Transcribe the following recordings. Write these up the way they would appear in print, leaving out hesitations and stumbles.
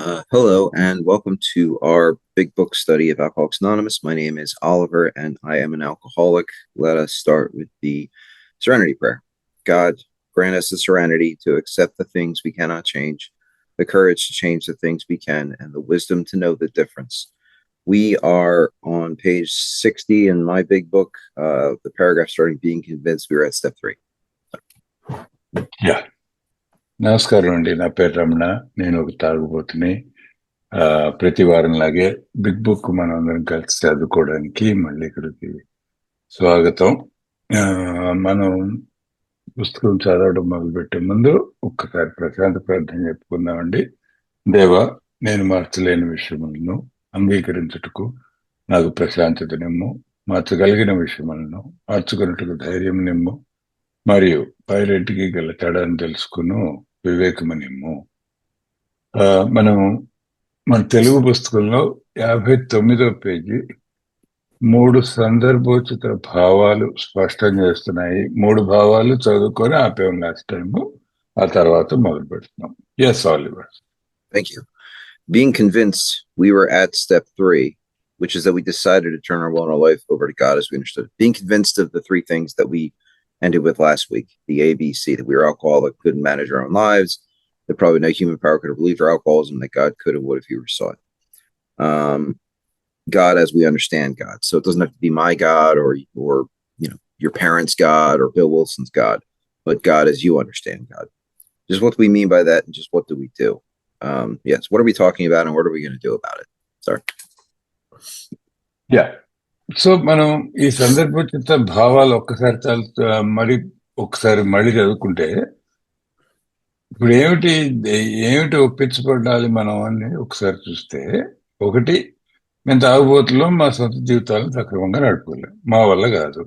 Hello and welcome to our big book study of Alcoholics Anonymous. My name is Oliver and I am an alcoholic. Let us start with the Serenity Prayer. God, grant us the serenity to accept the things we cannot change, the courage to change the things we can, and the wisdom to know the difference. We are on page 60 in my big book, the paragraph starting being convinced. We are at step 3. Yeah. నమస్కారం అండి. నా పేరు రమణ. నేను ఒక తాగుబోతుని. ప్రతి వారంలాగే big book మనం అందరం కలిసి చదువుకోవడానికి మళ్ళీ ఇక్కడికి స్వాగతం. మనం పుస్తకం చదవడం మొదలుపెట్టే ముందు ఒక్కసారి ప్రశాంత ప్రార్థన చెప్పుకుందామండి. దేవా, నేను మార్చలేని విషయములను అంగీకరించుటకు నాకు ప్రశాంతత నిమ్ము, మార్చగలిగిన విషయములను మార్చుకున్నట్టుకు ధైర్యం నిమ్ము, మరియు పైరెంటికి గల తేడాన్ని తెలుసుకును వివేకమనిమ్ము. మనం మన తెలుగు పుస్తకంలో 59వ పేజీ 3 సందర్భోచిత భావాలు స్పష్టం చేస్తున్నాయి. 3 భావాలు చదువుకొని ఆపేం లాస్ట్ టైం. ఆ తర్వాత మొదలు పెడుతున్నాం. Yes Oliver. Thank you. Being convinced, we were at step 3, which is that we decided to turn our will and our life over to God as we understood it. Being convinced of the 3 things that we ended with last week, the ABC, that we were alcoholic, couldn't manage our own lives, that probably no human power could have relieved our alcoholism, that God could and would if he saw it. God as we understand God. So it doesn't have to be my God or your parents' God or Bill Wilson's God, but God as you understand God. Just what do we mean by that, and just what do we do? Yes, what are we talking about, and what are we going to do about it? Sorry. Yeah. So మనం ఈ సందర్భోచిత భావాలు ఒకసారి మళ్ళీ చదువుకుంటే ఇప్పుడు ఏమిటి ఒప్పించబడాలి మనం అని ఒకసారి చూస్తే, 1, మేము తాగుబోతులో మా సొంత జీవితాలను సక్రమంగా నడుపుకోలేం, మా వల్ల కాదు.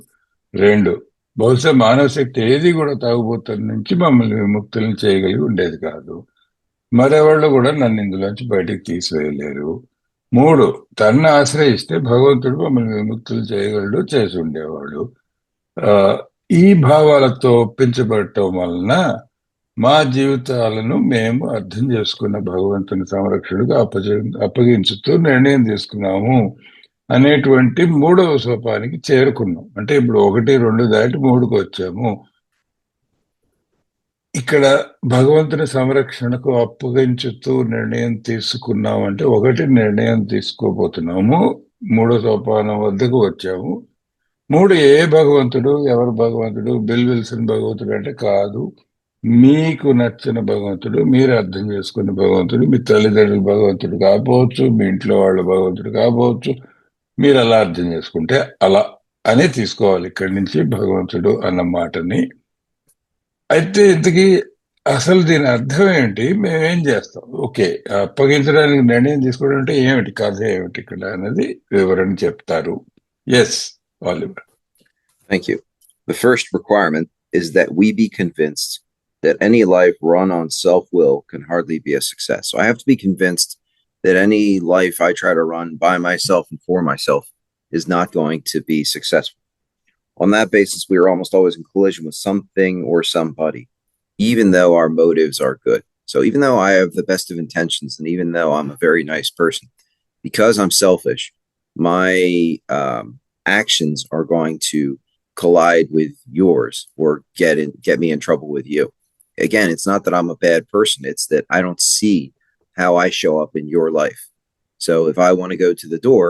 2, బహుశా మానవ శక్తి ఏది కూడా తాగుబోతుల నుంచి మమ్మల్ని విముక్తులను చేయగలిగి ఉండేది కాదు. మరెవాళ్ళు కూడా నన్ను ఇందులోంచి బయటికి తీసివేయలేరు. 3, తనను ఆశ్రయిస్తే భగవంతుడు మమ్మల్ని విముక్తులు చేయగలడు, చేసి ఉండేవాడు. ఈ భావాలతో ఒప్పించబడటం వలన మా జీవితాలను మేము అర్థం చేసుకున్న భగవంతుని సంరక్షణకు అప్పగించుతూ నిర్ణయం తీసుకున్నాము అనేటువంటి 3వ సోపానికి చేరుకున్నాం. అంటే ఇప్పుడు 1, 2 దాటి 3కు వచ్చాము. ఇక్కడ భగవంతుని సంరక్షణకు అప్పగించుతూ నిర్ణయం తీసుకున్నాం అంటే 1 నిర్ణయం తీసుకోబోతున్నాము, 3వ సోపానం వద్దకు వచ్చాము. 3 ఏ భగవంతుడు, ఎవరు భగవంతుడు? బిల్ విల్సన్ భగవంతుడు అంటే కాదు, మీకు నచ్చిన భగవంతుడు, మీరు అర్థం చేసుకున్న భగవంతుడు. మీ తల్లిదండ్రుల భగవంతుడు కాకపోవచ్చు, మీ ఇంట్లో వాళ్ళ భగవంతుడు కాకపోవచ్చు. మీరు అలా అర్థం చేసుకుంటే అలా అనే తీసుకోవాలి ఇక్కడి నుంచి భగవంతుడు అన్న మాటని. అయితే ఇంతకీ అసలు దీని అర్థం ఏమిటి, మేమేం చేస్తాం? ఓకే, అప్పగించడానికి నిర్ణయం తీసుకోవడం అంటే ఏమిటి, కథ ఏమిటి ఇక్కడ అనేది వివరణ చెప్తారు. Yes Oliver. Thank you. The first requirement is that we be convinced that any life run on self-will can hardly be a success. So I have to be convinced that any life I try to run by myself and for myself is not going to be successful. On that basis, we are almost always in collision with something or somebody, even though our motives are good. So even though I have the best of intentions, and even though I'm a very nice person, because I'm selfish, my actions are going to collide with yours or get me in trouble with you. Again, it's not that I'm a bad person. It's that I don't see how I show up in your life. So if I want to go to the door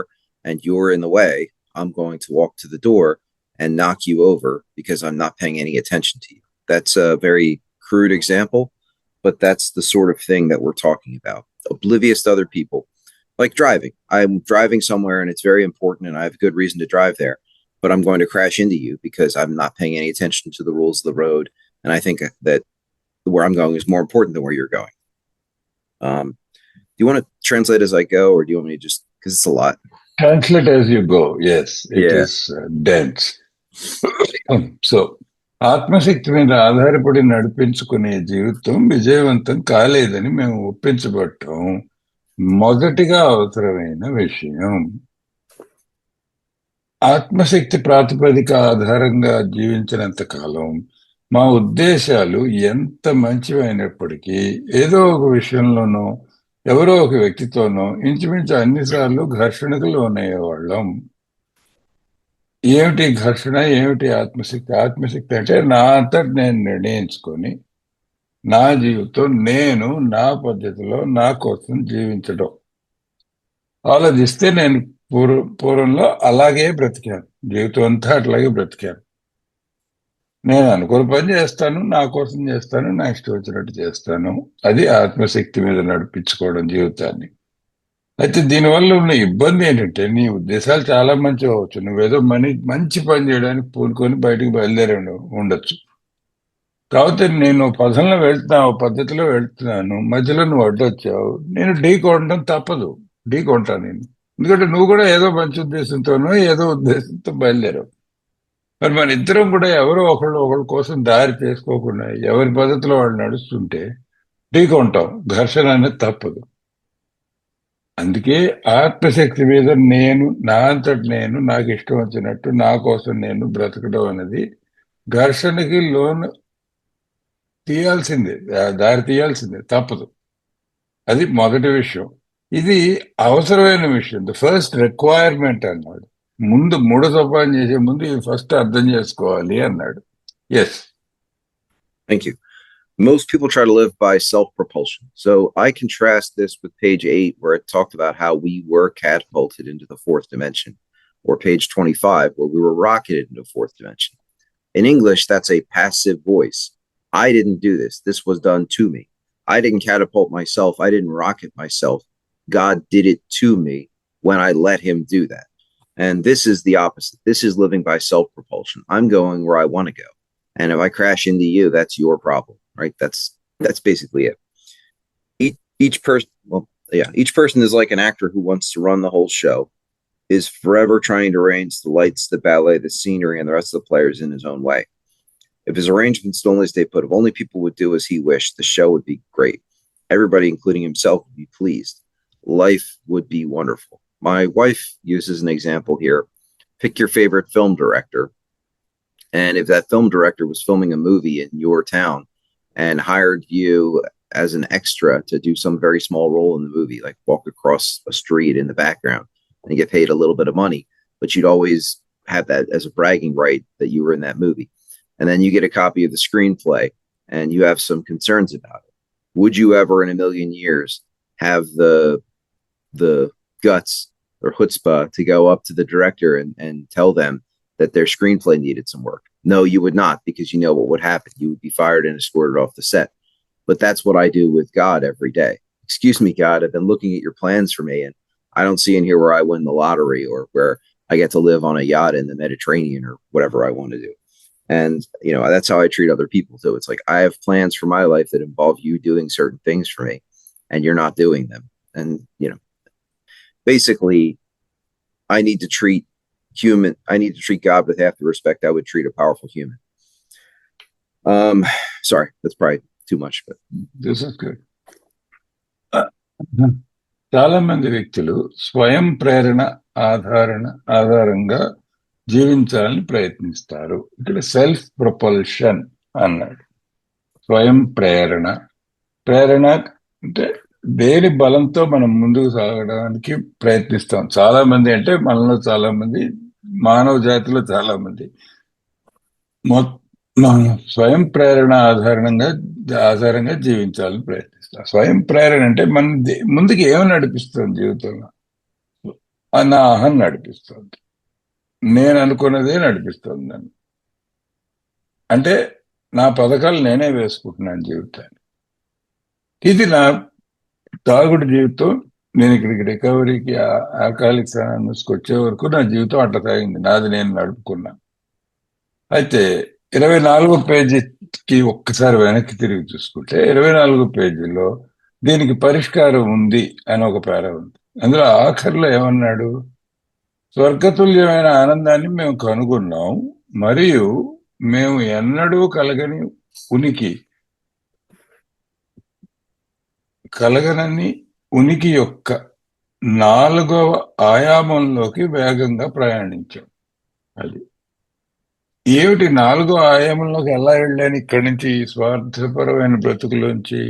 and you're in the way, I'm going to walk to the door and knock you over because I'm not paying any attention to you. That's a very crude example, but that's the sort of thing that we're talking about. Oblivious to other people. Like driving. I'm driving somewhere and it's very important and I have a good reason to drive there, but I'm going to crash into you because I'm not paying any attention to the rules of the road. And I think that where I'm going is more important than where you're going. Do you want to translate as I go, or do you want me to just, because it's a lot? Translate as you go. Yes, it is dense. So, ఆత్మశక్తి మీద ఆధారపడి నడిపించుకునే జీవితం విజయవంతం కాలేదని మేము ఒప్పించబడటం మొదటిగా అవసరమైన విషయం. ఆత్మశక్తి ప్రాతిపదిక ఆధారంగా జీవించినంత కాలం మా ఉద్దేశాలు ఎంత మంచివైనప్పటికీ ఏదో ఒక విషయంలోనో ఎవరో ఒక వ్యక్తితోనో ఇంచుమించు అన్నిసార్లు ఘర్షణకు లోనయ్యేవాళ్ళం. ఏమిటి ఘర్షణ, ఏమిటి ఆత్మశక్తి? ఆత్మశక్తి అంటే నా అంతటి నేను నిర్ణయించుకొని నా జీవితం నేను నా పద్ధతిలో నా కోసం జీవించడం. ఆలోచిస్తే నేను పూర్వంలో అలాగే బ్రతికాను, జీవితం అంతా అట్లాగే బ్రతికాను. నేను అనుకున్న పని చేస్తాను, నా కోసం చేస్తాను, నా ఇష్టం వచ్చినట్టు చేస్తాను. అది ఆత్మశక్తి మీద నడిపించుకోవడం జీవితాన్ని. అయితే దీనివల్ల ఉన్న ఇబ్బంది ఏంటంటే నీ ఉద్దేశాలు చాలా మంచి అవ్వచ్చు, నువ్వేదో మంచి పని చేయడానికి పూనుకొని బయటకు బయలుదేరి ఉండొచ్చు. కాకపోతే నేను పదంలో వెళ్తున్నాను, పద్ధతిలో వెళ్తున్నాను, మధ్యలో నువ్వు అడ్డొచ్చావు, నేను ఢీ కొనడం తప్పదు, ఢీ కొంటాను నేను. ఎందుకంటే నువ్వు కూడా ఏదో మంచి ఉద్దేశంతోనో ఏదో ఉద్దేశంతో బయలుదేరావు. మరి మన ఇద్దరం కూడా ఎవరో ఒకళ్ళ కోసం దారి చేసుకోకుండా ఎవరి పద్ధతిలో వాళ్ళు నడుస్తుంటే ఢీ కొంటాం, ఘర్షణ అనేది తప్పదు. అందుకే ఆత్మశక్తి మీద నేను నా అంతటి నేను నాకు ఇష్టం వచ్చినట్టు నా కోసం నేను బ్రతకడం అనేది ఘర్షణకి లోను తీయాల్సిందే, దారి తీయాల్సిందే, తప్పదు. అది మొదటి విషయం. ఇది అవసరమైన విషయం, ద ఫస్ట్ రిక్వైర్మెంట్ అన్నాడు. ముందు మూఢ సోపానం చేసే ముందు ఇది ఫస్ట్ అర్థం చేసుకోవాలి అన్నాడు. Yes. Thank you. Most people try to live by self-propulsion. So I contrast this with page 8, where it talked about how we were catapulted into the fourth dimension, or page 25, where we were rocketed into fourth dimension. In English, that's a passive voice. I didn't do this. This was done to me. I didn't catapult myself. I didn't rocket myself. God did it to me when I let him do that. And this is the opposite. This is living by self-propulsion. I'm going where I want to go. And if I crash into you, that's your problem, right? That's basically it. Each person, well, yeah, each person is like an actor who wants to run the whole show, is forever trying to arrange the lights, the ballet, the scenery, and the rest of the players in his own way. If his arrangements don't only stay put, if only people would do as he wished, the show would be great. Everybody, including himself, would be pleased. Life would be wonderful. My wife uses an example here. Pick your favorite film director. And if that film director was filming a movie in your town and hired you as an extra to do some very small role in the movie, like walk across a street in the background, and you get paid a little bit of money, but you'd always have that as a bragging right that you were in that movie. And then you get a copy of the screenplay and you have some concerns about it. Would you ever in a million years have the guts or chutzpah to go up to the director and tell them that their screenplay needed some work? No, you would not, because you know what would happen. You would be fired and escorted off the set. But that's what I do with God every day. Excuse me, God, I've been looking at your plans for me, and I don't see in here where I win the lottery or where I get to live on a yacht in the Mediterranean or whatever I want to do. And, that's how I treat other people too. It's like, I have plans for my life that involve you doing certain things for me, and you're not doing them. And, basically, I need to treat God with half the respect I would treat a powerful human. Sorry, that's probably too much, but this is good. చాలా మంది వ్యక్తులు స్వయం ప్రేరణ ఆధారంగా జీవించాలని ప్రయత్నిస్తారు. ఇక్కడ self propulsion అన్నాడు. స్వయం ప్రేరణ అంటే దేని బలంతో మనం ముందుకు సాగడానికి ప్రయత్నిస్తాం. చాలా మంది అంటే మనలో చాలా మంది, మానవ జాతిలో చాలా మంది స్వయం ప్రేరణ ఆధారంగా జీవించాలని ప్రయత్నిస్తాం. స్వయం ప్రేరణ అంటే మన ముందుకు ఏమి నడిపిస్తుంది జీవితంలో? నా అహం నడిపిస్తుంది, నేను అనుకున్నదే నడిపిస్తుంది నన్ను. అంటే నా పథకాలు నేనే వేసుకుంటున్నాను జీవితాన్ని. ఇది నా తాగుడు జీవితం. నేను ఇక్కడికి రికవరీకి ఆల్కహాలిక్స్ అనానిమస్కి వచ్చే వరకు నా జీవితం అట్లా సాగింది, నాది నేను నడుపుకున్నా. అయితే 24వ పేజీకి ఒక్కసారి వెనక్కి తిరిగి చూసుకుంటే 24వ పేజీలో దీనికి పరిష్కారం ఉంది అని ఒక పేర ఉంది. అందులో ఆఖరిలో ఏమన్నాడు? స్వర్గతుల్యమైన ఆనందాన్ని మేము కనుగొన్నాం, మరియు మేము ఎన్నడూ కలగనని ఉనికి యొక్క 4వ ఆయామంలోకి వేగంగా ప్రయాణించాం. అది ఏమిటి? 4వ ఆయామంలోకి ఎలా వెళ్ళాను ఇక్కడి నుంచి, స్వార్థపరమైన బ్రతుకులోంచి?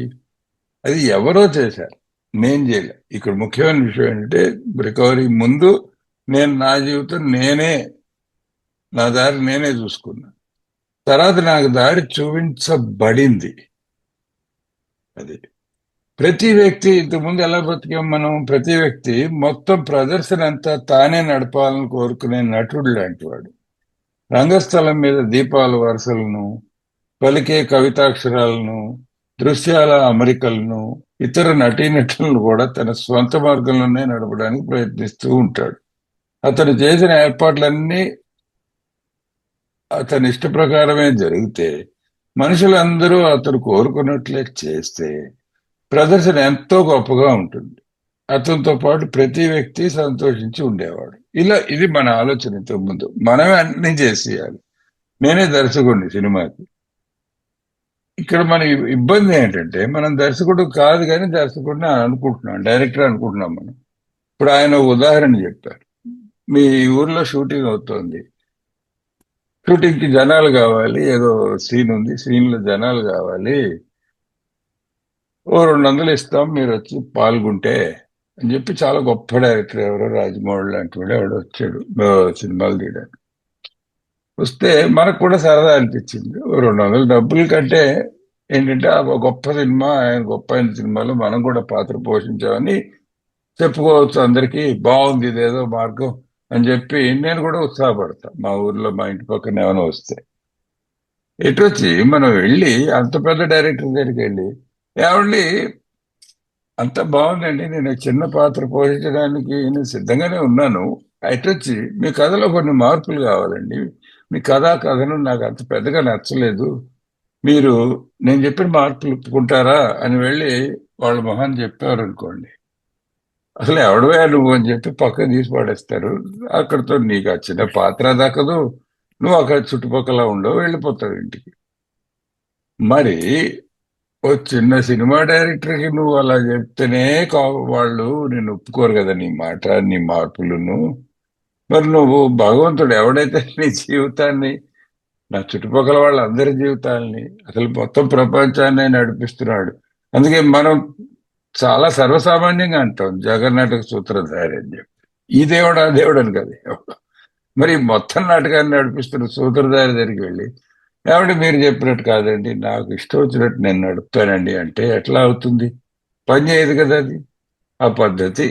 అది ఎవరో చేశారు. నేను చేయలే. ఇక్కడ ముఖ్యమైన విషయం ఏంటంటే రికవరీ ముందు నేను నా జీవితం నేనే, నా దారి నేనే చూసుకున్నా. తర్వాత నాకు దారి చూపించబడింది. అది ప్రతి వ్యక్తి ఇంతకుముందు ఎలా బతికాం మనం? ప్రతి వ్యక్తి మొత్తం ప్రదర్శన అంతా తానే నడపాలని కోరుకునే నటుడు లాంటి వాడు. రంగస్థలం మీద దీపాల వరుసలను, పలికే కవితాక్షరాలను, దృశ్యాల అమరికలను, ఇతర నటీనటులను కూడా తన స్వంత మార్గంలోనే నడపడానికి ప్రయత్నిస్తూ ఉంటాడు. అతను చేసిన ఏర్పాట్లన్నీ అతని ఇష్ట ప్రకారమే జరిగితే, మనుషులందరూ అతను కోరుకున్నట్లే చేస్తే ప్రదర్శన ఎంతో గొప్పగా ఉంటుంది. అతనితో పాటు ప్రతి వ్యక్తి సంతోషించి ఉండేవాడు. ఇది మన ఆలోచన. ఇంతకుముందు మనమే అన్ని చేసేయాలి. నేనే దర్శకుడిని సినిమాకి. ఇక్కడ మన ఇబ్బంది ఏంటంటే మనం దర్శకుడు కాదు కానీ దర్శకుడిని అనుకుంటున్నాం, డైరెక్టర్ అనుకుంటున్నాం మనం. ఇప్పుడు ఆయన ఉదాహరణ చెప్పారు. మీ ఊర్లో షూటింగ్ అవుతోంది, షూటింగ్ కి జనాలు కావాలి, ఏదో సీన్ ఉంది, సీన్ లో జనాలు కావాలి, ఓ 200 ఇస్తాం మీరు వచ్చి పాల్గొంటే అని చెప్పి చాలా గొప్ప డైరెక్టర్ ఎవరో రాజమౌళి లాంటి వాడు ఎవడో వచ్చాడు సినిమాలు తీయడానికి. వస్తే మనకు కూడా సరదా అనిపించింది. ఓ 200 డబ్బుల కంటే ఏంటంటే ఆ గొప్ప సినిమా, ఆయన గొప్ప అయిన సినిమాలో మనం కూడా పాత్ర పోషించామని చెప్పుకోవచ్చు. అందరికీ బాగుంది ఇదేదో మార్గం అని చెప్పి నేను కూడా ఉత్సాహపడతా. మా ఊర్లో మా ఇంటి పక్కన ఏమైనా వస్తే వచ్చి మనం వెళ్ళి అంత పెద్ద డైరెక్టర్ దగ్గరికి వెళ్ళి, ఏమండి అంత బాగుందండి, నేను చిన్న పాత్ర పోషించడానికి నేను సిద్ధంగానే ఉన్నాను, వచ్చి మీ కథలో కొన్ని మార్పులు కావాలండి, మీ కథనం నాకు అంత పెద్దగా నచ్చలేదు, మీరు నేను చెప్పిన మార్పులు ఒప్పుకుంటారా అని వెళ్ళి వాళ్ళ మొహాన్ని చెప్పారు అనుకోండి, అసలు ఎవడవే నువ్వు అని చెప్పి పక్కన తీసి పడేస్తారు. అక్కడితో నీకు ఆ చిన్న పాత్ర దక్కదు, నువ్వు అక్కడ చుట్టుపక్కల ఉండవు, వెళ్ళిపోతావు ఇంటికి. మరి ఓ చిన్న సినిమా డైరెక్టర్కి నువ్వు అలా చెప్తేనే వాళ్ళు నేను ఒప్పుకోరు కదా నీ మాట, నీ మార్పులను. మరి నువ్వు భగవంతుడు ఎవడైతే నీ జీవితాన్ని, నా చుట్టుపక్కల వాళ్ళందరి జీవితాలని, అసలు మొత్తం ప్రపంచాన్ని నడిపిస్తున్నాడు. అందుకే మనం చాలా సర్వసామాన్యంగా అంటాం జగన్నాటక సూత్రధారి అని చెప్పి. ఈ దేవుడు ఆ దేవుడు అని కదా. మరి మొత్తం నాటకాన్ని నడిపిస్తున్న సూత్రధారి దగ్గరికి వెళ్ళి, ఏమంటే మీరు చెప్పినట్టు కాదండి, నాకు ఇష్టం వచ్చినట్టు నేను నడుపుతానండి అంటే ఎట్లా అవుతుంది? పని చేయదు కదా అది. ఆ పద్ధతి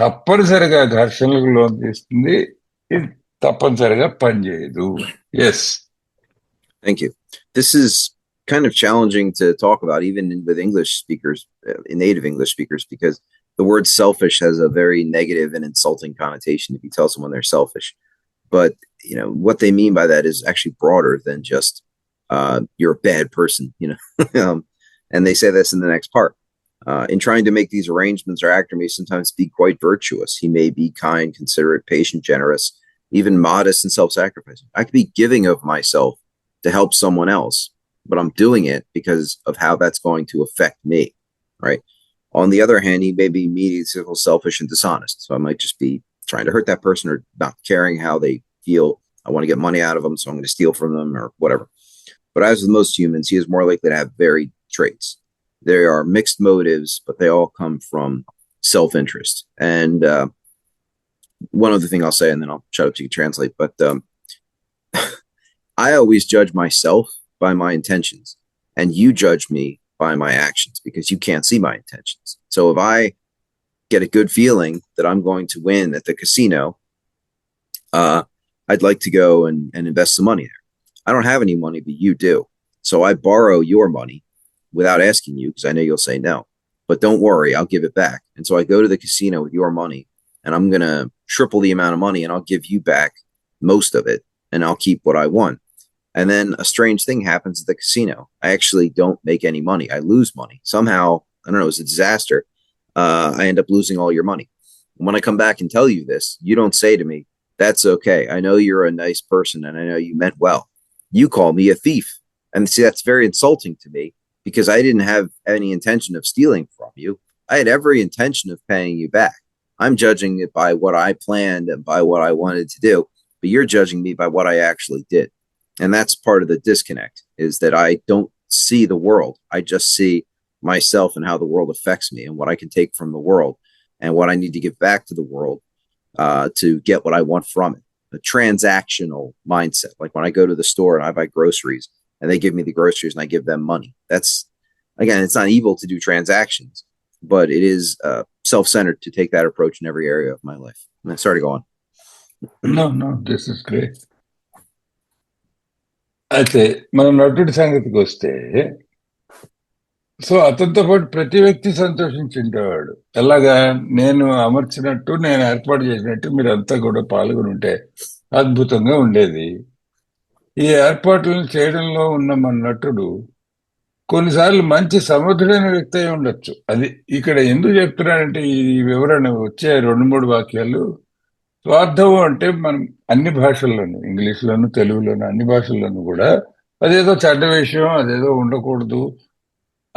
తప్పనిసరిగా ఘర్షణలకు లోన్ తీస్తుంది, ఇది తప్పనిసరిగా పనిచేయదు. Yes. Thank you. This is kind of challenging to talk about, even with English speakers, native English speakers, because the word selfish has a very negative and insulting connotation if you tell someone they're selfish. But you know what they mean by that is actually broader than just you're a bad person, you know. And they say this in the next part. In trying to make these arrangements, our actor may sometimes be quite virtuous. He may be kind, considerate, patient, generous, even modest and self-sacrificing. I could be giving of myself to help someone else, but I'm doing it because of how that's going to affect me, right? On the other hand, he may be meaty, selfish, and dishonest. So I might just be trying to hurt that person or not caring how they feel. I want to get money out of them, so I'm going to steal from them or whatever. But as with most humans, he is more likely to have varied traits. There are mixed motives, but they all come from self-interest. And one other thing I'll say, and then I'll shut up so you can translate, but I always judge myself by my intentions, and you judge me by my actions because you can't see my intentions. So if I get a good feeling that I'm going to win at the casino, I'd like to go and invest some money there. I don't have any money, but you do. So I borrow your money without asking you because I know you'll say no. But don't worry, I'll give it back. And so I go to the casino with your money, and I'm going to triple the amount of money, and I'll give you back most of it, and I'll keep what I won. And then a strange thing happens at the casino. I actually don't make any money. I lose money. Somehow, I don't know, it's a disaster. I end up losing all your money. When I come back and tell you this, you don't say to me, that's okay. I know you're a nice person, and I know you meant well. You call me a thief. And see, that's very insulting to me because I didn't have any intention of stealing from you. I had every intention of paying you back. I'm judging it by what I planned and by what I wanted to do, but you're judging me by what I actually did. And that's part of the disconnect, is that I don't see the world. I just see myself and how the world affects me and what I can take from the world and what I need to give back to the world to get what I want from it. A transactional mindset. Like when I go to the store and I buy groceries and they give me the groceries and I give them money. That's, again, it's not evil to do transactions, but it is self-centered to take that approach in every area of my life. And sorry to go on. No, this is great. అయితే మన నటుడి సంగతికి వస్తే, so అతనితో పాటు ప్రతి వ్యక్తి సంతోషించుండేవాడు. ఎలాగా, నేను అమర్చినట్టు, నేను ఏర్పాటు చేసినట్టు మీరంతా కూడా పాల్గొని ఉంటే అద్భుతంగా ఉండేది. ఈ ఏర్పాట్లను చేయడంలో ఉన్న మన నటుడు కొన్నిసార్లు మంచి సమర్థుడైన వ్యక్తి అయి ఉండొచ్చు. అది ఇక్కడ ఎందుకు చెప్తున్నానంటే, ఈ వివరణ వచ్చే 2-3 వాక్యాలు, స్వార్థం అంటే మనం అన్ని భాషల్లోనూ, ఇంగ్లీష్లోను, తెలుగులోను, అన్ని భాషల్లోనూ కూడా అదేదో చెడ్డ విషయం, అదేదో ఉండకూడదు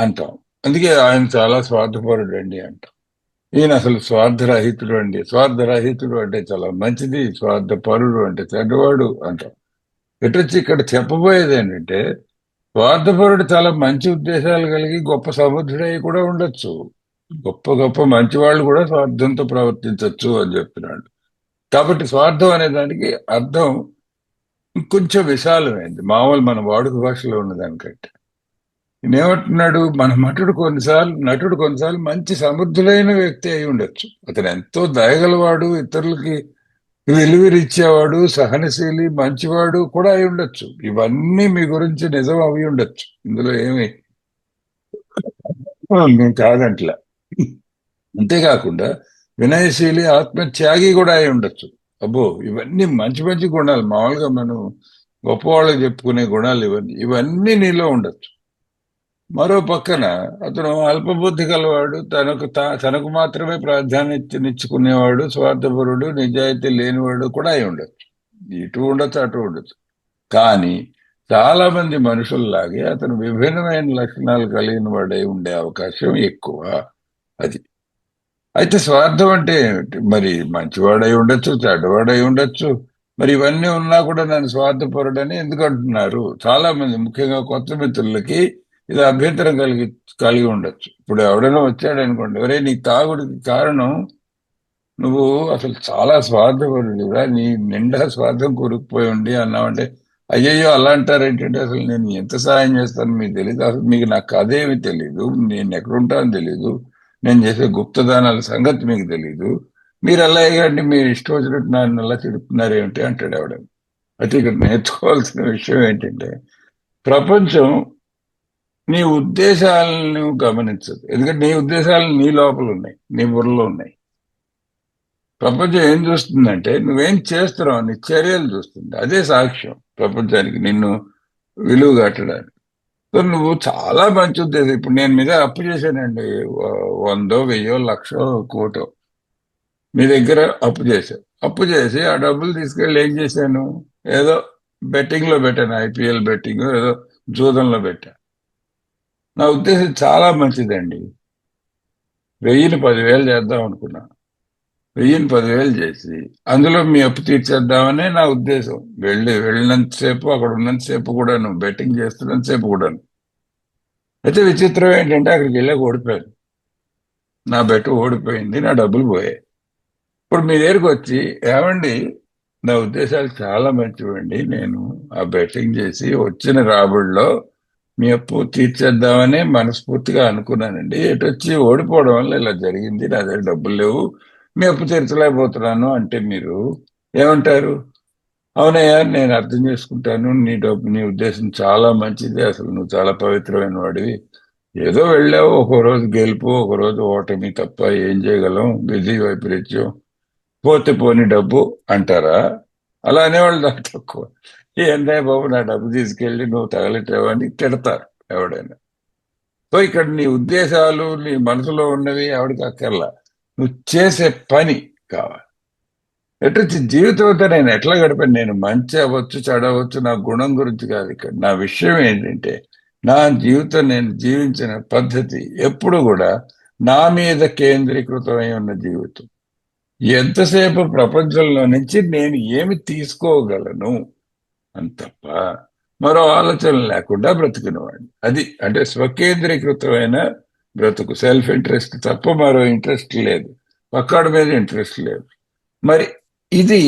అంటాం. అందుకే ఆయన చాలా స్వార్థపరుడు అండి అంటాం. ఈయన అసలు స్వార్థరహితుడు అండి. స్వార్థరహితుడు అంటే చాలా మంచిది, స్వార్థపరుడు అంటే చెడ్డవాడు అంటాం. ఎటొచ్చి ఇక్కడ చెప్పబోయేది ఏంటంటే, స్వార్థపరుడు చాలా మంచి ఉద్దేశాలు కలిగి గొప్ప సమర్థుడై కూడా ఉండొచ్చు. గొప్ప గొప్ప మంచి వాళ్ళు కూడా స్వార్థంతో ప్రవర్తించవచ్చు అని చెప్తున్నాడు. కాబట్టి స్వార్థం అనే దానికి అర్థం కొంచెం విశాలమైంది, మామూలు మన వాడుక భాషలో ఉన్నదానికంటే. ఏమంటున్నాడు, మన నటుడు కొన్నిసార్లు మంచి సమర్థులైన వ్యక్తి అయి ఉండొచ్చు. అతను ఎంతో దయగలవాడు, ఇతరులకి వెలువరిచ్చేవాడు, సహనశీలి, మంచివాడు కూడా అయి ఉండొచ్చు. ఇవన్నీ మీ గురించి నిజం అవి ఉండొచ్చు. ఇందులో ఏమి నేను కాదంట్లా. అంతేకాకుండా వినయశీలి, ఆత్మత్యాగి కూడా అయి ఉండొచ్చు. అబ్బో, ఇవన్నీ మంచి మంచి గుణాలు, మామూలుగా మనం గొప్పవాళ్ళకి చెప్పుకునే గుణాలు ఇవన్నీ నీలో ఉండొచ్చు. మరో పక్కన అతను అల్పబుద్ధి గలవాడు, తనకు మాత్రమే ప్రాధాన్యతనిచ్చుకునేవాడు, స్వార్థపరుడు, నిజాయితీ లేనివాడు కూడా అయి ఉండొచ్చు. ఇటు ఉండొచ్చు, అటు ఉండొచ్చు. కానీ చాలా మంది మనుషుల్లాగే అతను విభిన్నమైన లక్షణాలు కలిగిన వాడై ఉండే అవకాశం ఎక్కువ. అది అయితే స్వార్థం అంటే ఏమిటి? మరి మంచివాడై ఉండొచ్చు, చెడ్డవాడై ఉండొచ్చు. మరి ఇవన్నీ ఉన్నా కూడా నన్ను స్వార్థపరుడని ఎందుకు అంటున్నారు? చాలా మంది, ముఖ్యంగా కొత్త మిత్రులకి ఇది అభ్యంతరం కలిగి ఉండొచ్చు. ఇప్పుడు ఎవడైనా వచ్చాడు అనుకోండి, ఎవరే నీ తాగుడికి కారణం నువ్వు అసలు చాలా స్వార్థపరుడుగా, నీ నిండా స్వార్థం కూరుకుపోయి ఉండి అన్నావంటే, అయ్యయ్యో అలా అంటారేంటంటే, అసలు నేను ఎంత సాయం చేస్తాను మీకు తెలియదు, అసలు మీకు నాకు అదేమి తెలీదు, నేను ఎక్కడుంటానో తెలీదు, నేను చేసే గుప్తదానాల సంగతి మీకు తెలీదు, మీరు అలా అయ్యండి, మీరు ఇష్టం వచ్చినట్టు నన్ను అలా తిడుతున్నారేమిటి అంటాడు ఎవడ. అయితే ఇక్కడ నేర్చుకోవాల్సిన విషయం ఏంటంటే, ప్రపంచం నీ ఉద్దేశాలను గమనించదు. ఎందుకంటే నీ ఉద్దేశాలు నీ లోపల ఉన్నాయి, నీ బుర్రలో ఉన్నాయి. ప్రపంచం ఏం చూస్తుందంటే నువ్వేం చేస్తున్నావు, నీ చర్యలు చూస్తుంది. అదే సాక్ష్యం ప్రపంచానికి, నిన్ను విలువ కట్టడానికి. సో నువ్వు చాలా మంచి ఉద్దేశం, ఇప్పుడు నేను మీద అప్పు చేశానండి, 100, 1000, 1,00,000, 1,00,00,000 మీ దగ్గర అప్పు చేసి ఆ డబ్బులు తీసుకెళ్ళి ఏం చేశాను, ఏదో బెట్టింగ్ లో పెట్టాను, IPL బెట్టింగ్, ఏదో జూదంలో పెట్టాను. నా ఉద్దేశం చాలా మంచిదండి. 1000ని 10,000 చేద్దాం అనుకున్నా. 1000ని 10,000 చేసి అందులో మీ అప్పు తీర్చేద్దామనే నా ఉద్దేశం. వెళ్ళినంతసేపు, అక్కడ ఉన్నంతసేపు కూడాను, బెట్టింగ్ చేస్తున్నంతసేపు కూడాను. అయితే విచిత్రం ఏంటంటే అక్కడికి వెళ్ళాక ఓడిపోయాను. నా బెట్ ఓడిపోయింది, నా డబ్బులు పోయాయి. ఇప్పుడు మీ దగ్గరికి వచ్చి, ఏమండి నా ఉద్దేశాలు చాలా మంచివండి, నేను ఆ బెట్టింగ్ చేసి వచ్చిన రాబడిలో మీ అప్పు తీర్చేద్దామని మనస్ఫూర్తిగా అనుకున్నానండి, ఎటొచ్చి ఓడిపోవడం వల్ల ఇలా జరిగింది, నా దగ్గర డబ్బులు లేవు, మీ అప్పు తీర్చలేకపోతున్నాను అంటే మీరు ఏమంటారు? అవునయ్యా, నేను అర్థం చేసుకుంటాను, నీ ఉద్దేశం చాలా మంచిది, అసలు నువ్వు చాలా పవిత్రమైన వాడివి, ఏదో వెళ్ళావు, ఒక రోజు గెలుపు, ఒక రోజు ఓటమి తప్ప ఏం చేయగలం, విధి వైపరీత్యం, పోతే పోని డబ్బు అంటారా? అలా అనేవాళ్ళు నాకు తక్కువ. ఏంటయ్య బాబు, నా డబ్బు తీసుకెళ్ళి నువ్వు తగలెట్టావని తిడతారు ఎవడైనా. సో ఇక్కడ నీ ఉద్దేశాలు, నీ మనసులో ఉన్నవి ఎవడికి అక్కర్లా, నువ్వు చేసే పని కావాలి. ఎటొచ్చి జీవితం అంతా నేను ఎట్లా గడిపాను, నేను మంచి అవ్వచ్చు, చెడవచ్చు, నా గుణం గురించి కాదు ఇక్కడ. నా విషయం ఏంటంటే, నా జీవితం, నేను జీవించిన పద్ధతి ఎప్పుడు కూడా నా మీద కేంద్రీకృతమై ఉన్న జీవితం. ఎంతసేపు ప్రపంచంలో నుంచి నేను ఏమి తీసుకోగలను అని తప్ప మరో ఆలోచన లేకుండా బ్రతికినవాడిని. అది అంటే స్వకేంద్రీకృతమైన బ్రతుకు. సెల్ఫ్ ఇంట్రెస్ట్ తప్ప మరో ఇంట్రెస్ట్ లేదు, పక్కాడి మీద ఇంట్రెస్ట్ లేదు. మరి ఇది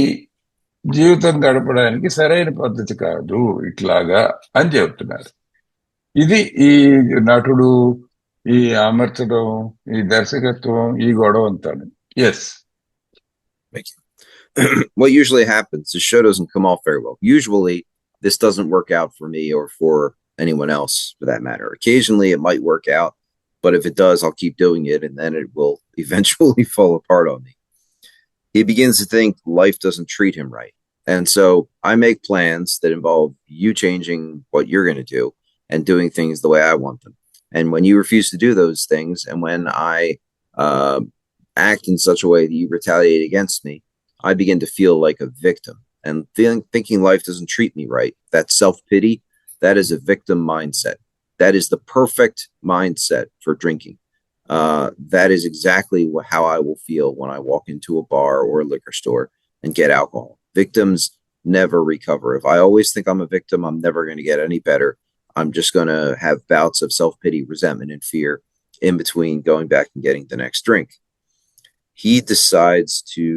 జీవితం గడపడానికి సరైన పద్ధతి కాదు ఇట్లాగా అని చెప్తున్నారు. ఇది ఈ నటుడు, ఈ అమర్చడం, ఈ దర్శకత్వం, ఈ గొడవ అంతాను. Yes. What usually happens, the show doesn't come off very well. Usually, this doesn't work out for me or for anyone else for that matter. Occasionally, it might work out, but if it does, I'll keep doing it and then it will eventually fall apart on me. He begins to think life doesn't treat him right. And so I make plans that involve you changing what you're going to do and doing things the way I want them. And when you refuse to do those things, and when I act in such a way that you retaliate against me, I begin to feel like a victim and thinking life doesn't treat me right. That self-pity, that is a victim mindset. That is the perfect mindset for drinking. That is exactly how I will feel when I walk into a bar or a liquor store and get alcohol. Victims never recover. If I always think I'm a victim, I'm never going to get any better. I'm just going to have bouts of self-pity, resentment, and fear in between going back and getting the next drink. He decides to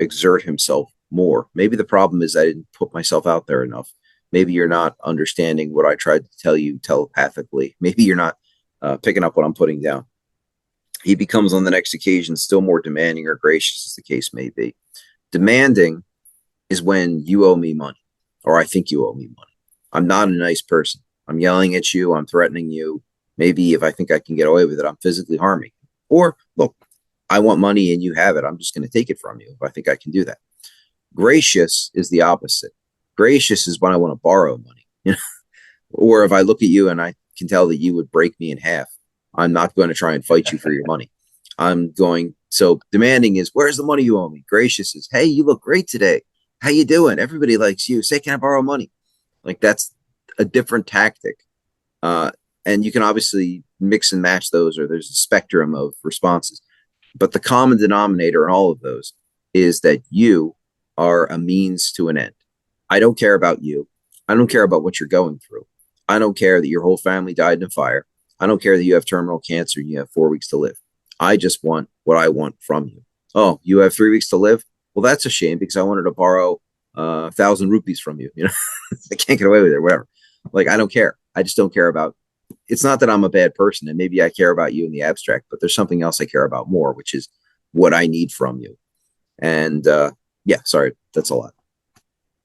exert himself more. Maybe the problem is I didn't put myself out there enough. Maybe you're not understanding what I tried to tell you telepathically. Maybe you're not picking up what I'm putting down. He becomes on the next occasion still more demanding or gracious, as the case may be. Demanding is when you owe me money, or I think you owe me money. I'm not a nice person. I'm yelling at you. I'm threatening you. Maybe if I think I can get away with it, I'm physically harming you. Or, look, I want money and you have it. I'm just going to take it from you if I think I can do that. Gracious is the opposite. Gracious is when I want to borrow money. You know? Or if I look at you and I can tell that you would break me in half, I'm not going to try and fight you for your money. So demanding is, where's the money you owe me? Gracious is, hey, you look great today. How you doing? Everybody likes you. Say, can I borrow money? Like, that's a different tactic. And you can obviously mix and match those, or there's a spectrum of responses. But the common denominator in all of those is that you are a means to an end. I don't care about you. I don't care about what you're going through. I don't care that your whole family died in a fire. I don't care that you have terminal cancer and you have 4 weeks to live. I just want what I want from you. Oh, you have 3 weeks to live? Well, that's a shame because I wanted to borrow 1,000 rupees from you. You know, I can't get away with it, whatever. Like, I don't care. I just don't care about. It's not that I'm a bad person and maybe I care about you in the abstract, but there's something else I care about more, which is what I need from you. And yeah, sorry, that's a lot.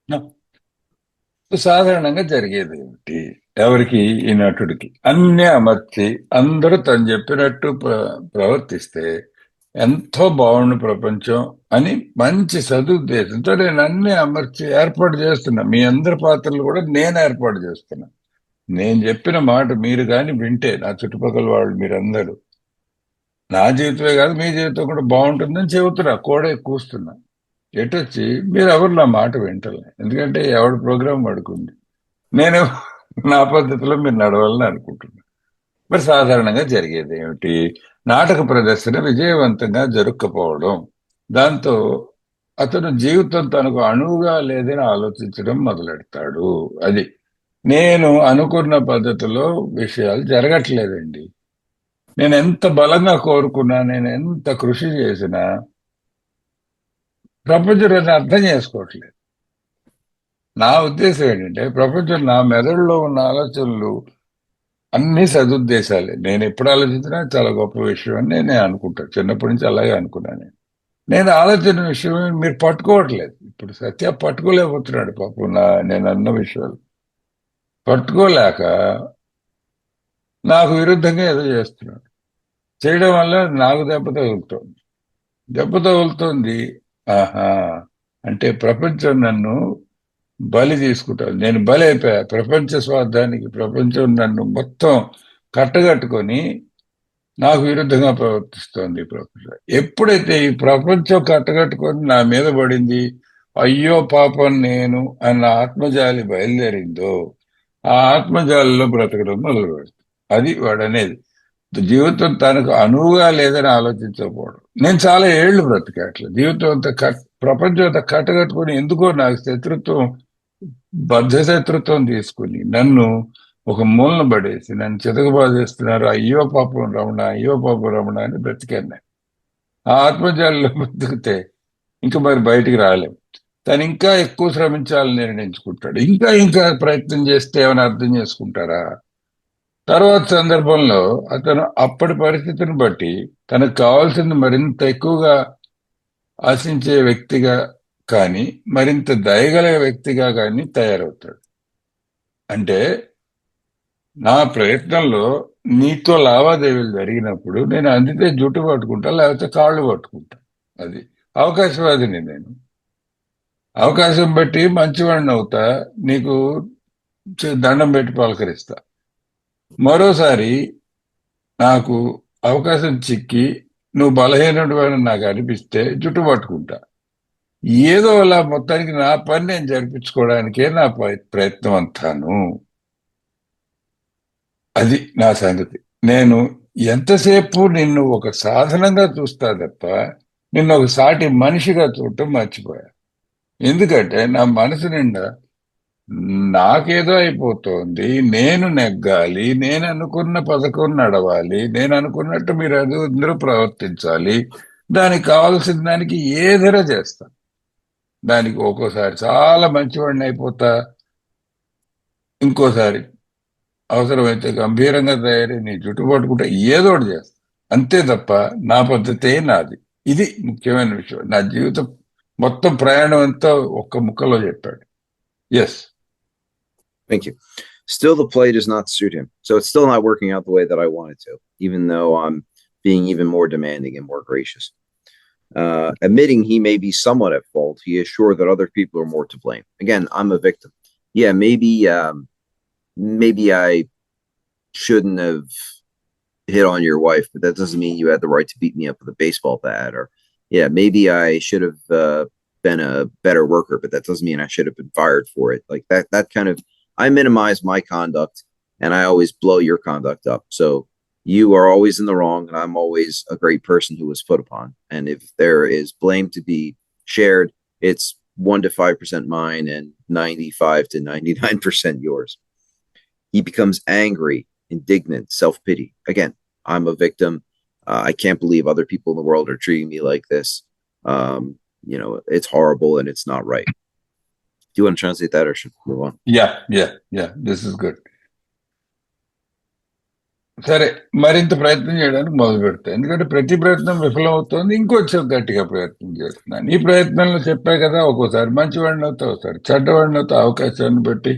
No. సాధారణంగా జరిగేది ఏమిటి? ఎవరికి? ఈ నటుడికి అన్ని అమర్చి అందరూ తను చెప్పినట్టు ప్రవర్తిస్తే ఎంతో బాగుండు ప్రపంచం అని మంచి సదుద్దేశంతో నేను అన్ని అమర్చి ఏర్పాటు చేస్తున్నా. మీ అందరి పాత్రలు కూడా నేను ఏర్పాటు చేస్తున్నా. నేను చెప్పిన మాట మీరు కానీ వింటే, నా చుట్టుపక్కల వాళ్ళు మీరందరూ, నా జీవితమే కాదు మీ జీవితం కూడా బాగుంటుందని చెబుతున్నా, కోడే కూస్తున్నా. ఎటొచ్చి మీరు ఎవరు నా మాట వింటలే. ఎందుకంటే ఎవడి ప్రోగ్రాం పడుకుంది. నేను నా పద్ధతిలో మీరు నడవాలని అనుకుంటున్నా. మరి సాధారణంగా జరిగేది ఏమిటి? నాటక ప్రదర్శన విజయవంతంగా జరుక్కపోవడం, దాంతో అతను జీవితం తనకు అణువుగా లేదని ఆలోచించడం మొదలెడతాడు. అది నేను అనుకున్న పద్ధతిలో విషయాలు జరగట్లేదండి. నేను ఎంత బలంగా కోరుకున్నా, నేను ఎంత కృషి చేసినా ప్రపంచం అర్థం చేసుకోవట్లేదు. నా ఉద్దేశం ఏంటంటే, ప్రపంచం నా మెదడులో ఉన్న ఆలోచనలు అన్ని సదుద్దేశాలే. నేను ఎప్పుడు ఆలోచించినా చాలా గొప్ప విషయం అని నేను అనుకుంటాను. చిన్నప్పటి నుంచి అలాగే అనుకున్నాను. నేను ఆలోచన విషయం మీరు పట్టుకోవట్లేదు. ఇప్పుడు సత్య పట్టుకోలేకపోతున్నాడు పాపం. నేను అన్న విషయాలు పట్టుకోలేక నాకు విరుద్ధంగా ఏదో చేస్తున్నాడు. చేయడం వల్ల నాకు దెబ్బ తగులుతోంది. ఆహా, అంటే ప్రపంచం నన్ను బలి తీసుకుంటాను. నేను బలి అయిపోయా ప్రపంచ స్వార్థానికి. ప్రపంచం నన్ను మొత్తం కట్టగట్టుకొని నాకు విరుద్ధంగా ప్రవర్తిస్తోంది ప్రపంచం. ఎప్పుడైతే ఈ ప్రపంచం కట్టగట్టుకొని నా మీద పడింది, అయ్యో పాపం నేను అన్న ఆత్మజాలి బయలుదేరిందో, ఆ ఆత్మజాలిలో బ్రతకడం మొదలు పెడుతుంది. అది వాడనేది. జీవితం తనకు అనువుగా లేదని ఆలోచించకపోవడం. నేను చాలా ఏళ్లు బ్రతికాట్లేదు. జీవితం అంతా ప్రపంచం అంతా కట్టగట్టుకుని ఎందుకో నాకు బద్ధశత్రుత్వం తీసుకుని నన్ను ఒక మూలన పడేసి నన్ను చితకబాదేస్తున్నారు, అయ్యో పాపం రమణ, అయ్యో పాపం రమణ అని బ్రతికాను నేను. ఆ ఆత్మజాలిలో బ్రతికితే ఇంకా మరి బయటికి రాలేం. తను ఇంకా ఎక్కువ శ్రమించాలని నిర్ణయించుకుంటాడు. ఇంకా ఇంకా ప్రయత్నం చేస్తే ఏమైనా అర్థం చేసుకుంటారా? తర్వాత సందర్భంలో అతను అప్పటి పరిస్థితిని బట్టి తనకు కావాల్సింది మరింత ఎక్కువగా ఆశించే వ్యక్తిగా కానీ, మరింత దయగల వ్యక్తిగా కానీ తయారవుతాడు. అంటే నా ప్రయత్నంలో నీతో లావాదేవీలు జరిగినప్పుడు నేను అందితే జుట్టు పట్టుకుంటా, లేకపోతే కాళ్ళు పట్టుకుంటా. అది అవకాశవాదిని నేను. అవకాశం బట్టి మంచివాడిని అవుతా, నీకు దండం పెట్టి పలకరిస్తా. మరోసారి నాకు అవకాశం చిక్కి నువ్వు బలహీనుడు అని నాకు అనిపిస్తే జుట్టు పట్టుకుంటా. ఏదో అలా మొత్తానికి నా పని నేను జరిపించుకోవడానికే నా ప్రయత్నం అంతాను. అది నా సంగతి. నేను ఎంతసేపు నిన్ను ఒక సాధనంగా చూస్తా తప్ప నిన్ను ఒక సాటి మనిషిగా చూడటం మర్చిపోయా. ఎందుకంటే నా మనసు నిండా నాకేదో అయిపోతోంది, నేను నెగ్గాలి, నేను అనుకున్న పథకం నడవాలి, నేను అనుకున్నట్టు మీరు అందరూ ప్రవర్తించాలి, దానికి కావాల్సిన దానికి ఏదైనా చేస్తా. దానికి ఒక్కోసారి చాలా మంచివాడిని అయిపోతా, ఇంకోసారి అవసరమైతే గంభీరంగా తయారై నీ జుట్టు పట్టుకుంటే ఏదో ఒకటి చేస్తా. అంతే తప్ప నా పద్ధతే నాది. ఇది ముఖ్యమైన విషయం. నా జీవితం మొత్తం ప్రయాణం అంతా ఒక్క ముక్కలో చెప్పాడు. Yes. Thank you. Still, the play does not suit him. So it's still not working out the way that I wanted to, even though I'm being even more demanding and more gracious. Admitting he may be somewhat at fault, he is sure that other people are more to blame. Again, I'm a victim. Yeah, maybe I shouldn't have hit on your wife, but that doesn't mean you had the right to beat me up with a baseball bat. Or, yeah, maybe I should have been a better worker, but that doesn't mean I should have been fired for it. Like that kind of, I minimize my conduct and I always blow your conduct up. So you are always in the wrong and I'm always a great person who was put upon. And if there is blame to be shared, it's 1 to 5% mine and 95 to 99% yours. He becomes angry, indignant, self-pity. Again, I'm a victim. I can't believe other people in the world are treating me like this. It's horrible and it's not right. Do you want to translate that or should we move on? Yeah. This is good. సరే, మరింత ప్రయత్నం చేయడానికి మొదలు పెడతా. ఎందుకంటే ప్రతి ప్రయత్నం విఫలమవుతోంది, ఇంకొంచెం గట్టిగా ప్రయత్నం చేస్తున్నాను. ఈ ప్రయత్నంలో చెప్పా కదా, ఒక్కోసారి మంచివాడిని అవుతా, ఒకసారి చెడ్డవాడిని అవుతా. అవకాశాన్ని బట్టి,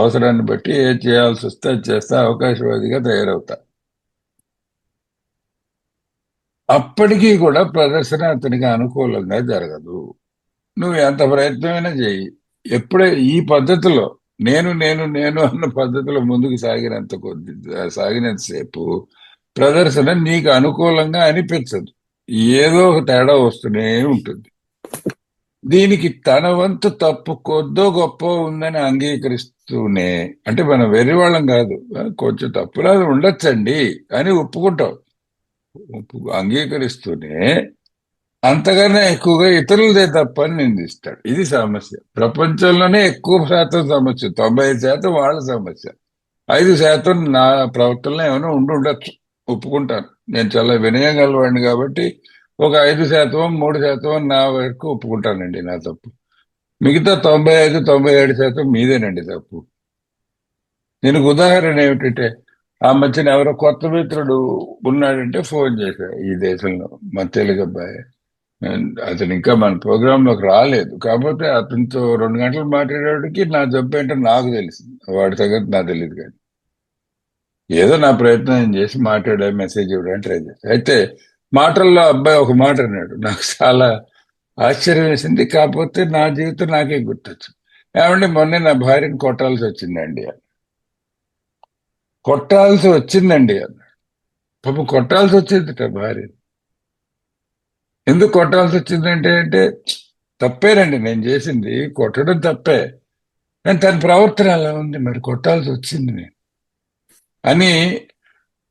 అవసరాన్ని బట్టి ఏం చేయాల్సి వస్తే అది చేస్తా, అవకాశవాదిగా తయారవుతా. అప్పటికీ కూడా ప్రదర్శన అతనికి అనుకూలంగా జరగదు. నువ్వు ఎంత ప్రయత్నమైనా చేయి. ఎప్పుడే ఈ పద్ధతిలో నేను అన్న పద్ధతిలో ముందుకు సాగినంతసేపు ప్రదర్శన నీకు అనుకూలంగా అనిపించదు. ఏదో ఒక తేడా వస్తూనే ఉంటుంది. దీనికి తన వంతు తప్పు కొద్దో గొప్ప ఉందని అంగీకరిస్తూనే, అంటే మనం వెర్రివాళ్ళం కాదు, కొంచెం తప్పులాగా ఉండొచ్చండి అని ఒప్పుకుంటాం. అంగీకరిస్తూనే అంతకన్నా ఎక్కువగా ఇతరులదే తప్పని నిందిస్తాడు. ఇది సమస్య. ప్రపంచంలోనే ఎక్కువ శాతం సమస్య. 95% వాళ్ళ సమస్య. 5% నా ప్రవర్తనలో ఏమైనా ఉండొచ్చు, ఒప్పుకుంటాను. నేను చాలా వినయం గలవాడిని కాబట్టి ఒక 5%, 3% నా వరకు ఒప్పుకుంటానండి నా తప్పు. మిగతా 95-97% మీదేనండి తప్పు. దీనికి ఉదాహరణ ఏమిటంటే, ఆ మధ్యన ఎవరో కొత్త మిత్రుడు ఉన్నాడంటే ఫోన్ చేశా, ఈ దేశంలో మా తెలుగు అబ్బాయి. అతను ఇంకా మన ప్రోగ్రామ్ లోకి రాలేదు, కాకపోతే అతనితో 2 గంటలు మాట్లాడేవాడికి నా జబ్బు ఏంటో నాకు తెలిసింది, వాడి సంగతి నాకు తెలియదు. కానీ ఏదో నా ప్రయత్నం చేసి మాట్లాడే మెసేజ్ ఇవ్వడానికి ట్రై చేసి, అయితే మాటల్లో అబ్బాయి ఒక మాట అన్నాడు, నాకు చాలా ఆశ్చర్యం వేసింది. కాకపోతే నా జీవితం నాకే గుర్తొచ్చు. ఏమంటే మొన్నే నా భార్యను కొట్టాల్సి వచ్చిందండి. కొట్టాల్సి వచ్చిందండి అన్నాడు. పాపం కొట్టాల్సి వచ్చిందిట భార్య. ఎందుకు కొట్టాల్సి వచ్చిందంటే, తప్పేనండి నేను చేసింది, కొట్టడం తప్పే, కానీ తన ప్రవర్తన అలా ఉంది, మరి కొట్టాల్సి వచ్చింది నేను అని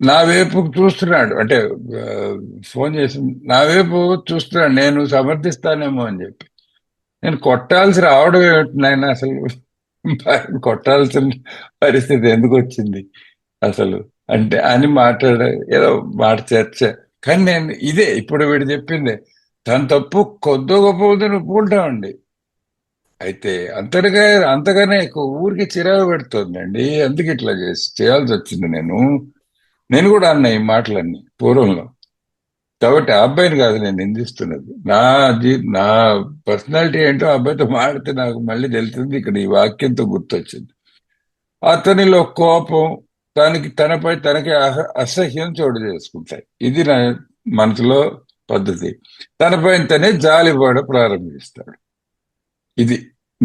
నా వైపు చూస్తున్నాడు. అంటే ఫోన్ చేసి నా వైపు చూస్తున్నాడు, నేను సమర్థిస్తానేమో అని చెప్పి. నేను కొట్టాల్సి రావడం ఏమిటి నాయన, అసలు కొట్టాల్సిన పరిస్థితి ఎందుకు వచ్చింది అసలు అంటే అని మాట్లాడ ఏదో మాట చర్చ. కానీ నేను ఇదే ఇప్పుడు వీడు చెప్పింది, తన తప్పు కొద్దో గొప్ప ఉందని ఒప్పుకుంటామండి. అయితే అంతగానే ఎక్కువ ఊరికి చిరాకు పెడుతుందండి. ఎందుకు ఇట్లా చేయాల్సి వచ్చింది. నేను కూడా అన్నా ఈ మాటలన్నీ పూర్వంలో. కాబట్టి ఆ అబ్బాయిని కాదు నేను నిందిస్తున్నది. నా పర్సనాలిటీ ఏంటో ఆ అబ్బాయితో మాడితే నాకు మళ్ళీ తెలుస్తుంది. ఇక్కడ ఈ వాక్యంతో గుర్తొచ్చింది. అతనిలో కోపం, తనపై తనకి అసహ్యం చోటు చేసుకుంటాయి. ఇది నా మనసులో పద్ధతి. తనపై తనే జాలిపడ ప్రారంభిస్తాడు. ఇది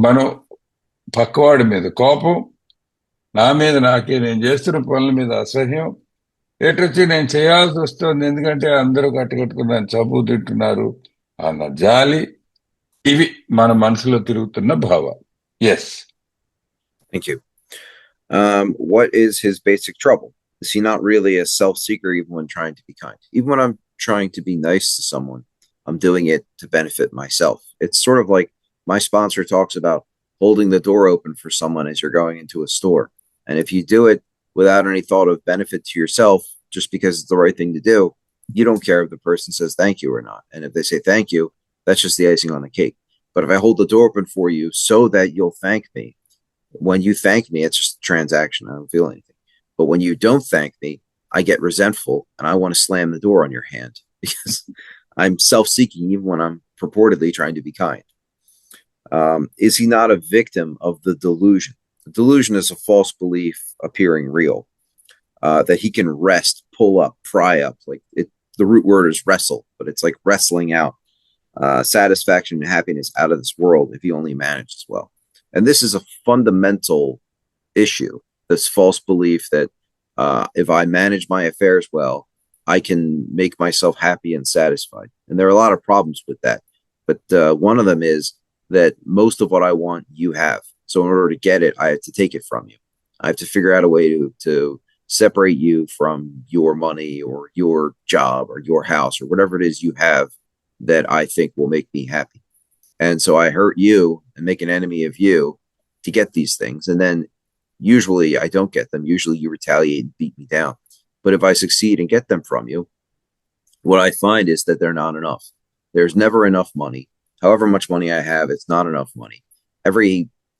మనం పక్కవాడి మీద కోపం, నా మీద నాకే, నేను చేస్తున్న పనుల మీద అసహ్యం, ఎటొచ్చి నేను చేయాల్సి వస్తుంది ఎందుకంటే అందరూ కట్టుకట్టుకుని నన్ను చంపు తింటున్నారు అన్న జాలి. ఇవి మన మనసులో తిరుగుతున్న భావాలు. Yes. Thank you. What is his basic trouble? Is he not really a self-seeker even when trying to be kind? Even when I'm trying to be nice to someone, I'm doing it to benefit myself. It's sort of like my sponsor talks about holding the door open for someone as you're going into a store. And if you do it without any thought of benefit to yourself, just because it's the right thing to do, you don't care if the person says thank you or not. And if they say thank you, that's just the icing on the cake. But if I hold the door open for you so that you'll thank me, when you thank me, it's just a transaction. I don't feel anything. But when you don't thank me, I get resentful and I want to slam the door on your hand because I'm self-seeking even when I'm purportedly trying to be kind. Is he not a victim of the delusion? The delusion is a false belief appearing real, that he can rest, pull up, pry up. Like the root word is wrestle, but it's like wrestling out satisfaction and happiness out of this world if he only manages well. And this is a fundamental issue, this false belief that if I manage my affairs well, I can make myself happy and satisfied. And there are a lot of problems with that. But one of them is that most of what I want, you have. So in order to get it, I have to take it from you. I have to figure out a way to separate you from your money or your job or your house or whatever it is you have that I think will make me happy. And so I hurt you and make an enemy of you to get these things. And then usually I don't get them. Usually you retaliate and beat me down. But if I succeed and get them from you, what I find is that they're not enough. There's never enough money. However much money I have, it's not enough money.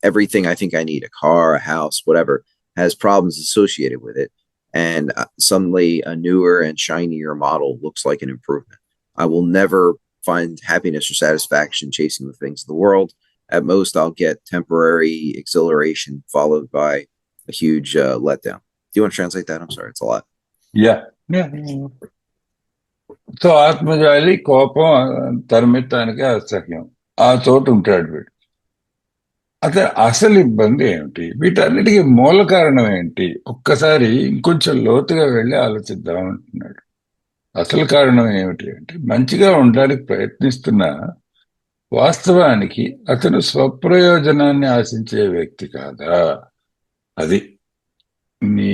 Everything I think I need, a car, a house, whatever, has problems associated with it. And suddenly a newer and shinier model looks like an improvement. I will never find happiness or satisfaction chasing the things of the world. At most, I'll get temporary exhilaration followed by a huge letdown. Do you want to translate that? I'm sorry, it's a lot. Yeah. So ఆత్మజాలి, కోపం, తన మీద తనకే అసహ్యం, ఆ చోటు ఉంటాడు వీడు. అతను అసలు ఇబ్బంది ఏమిటి, వీటన్నిటికీ మూల కారణం ఏంటి, ఒక్కసారి ఇంకొంచెం లోతుగా వెళ్ళి ఆలోచిద్దాం అంటున్నాడు. అసలు కారణం ఏమిటి అంటే, మంచిగా ఉండడానికి ప్రయత్నిస్తున్న వాస్తవానికి అతను స్వప్రయోజనాన్ని ఆశించే వ్యక్తి కాదా. అది నీ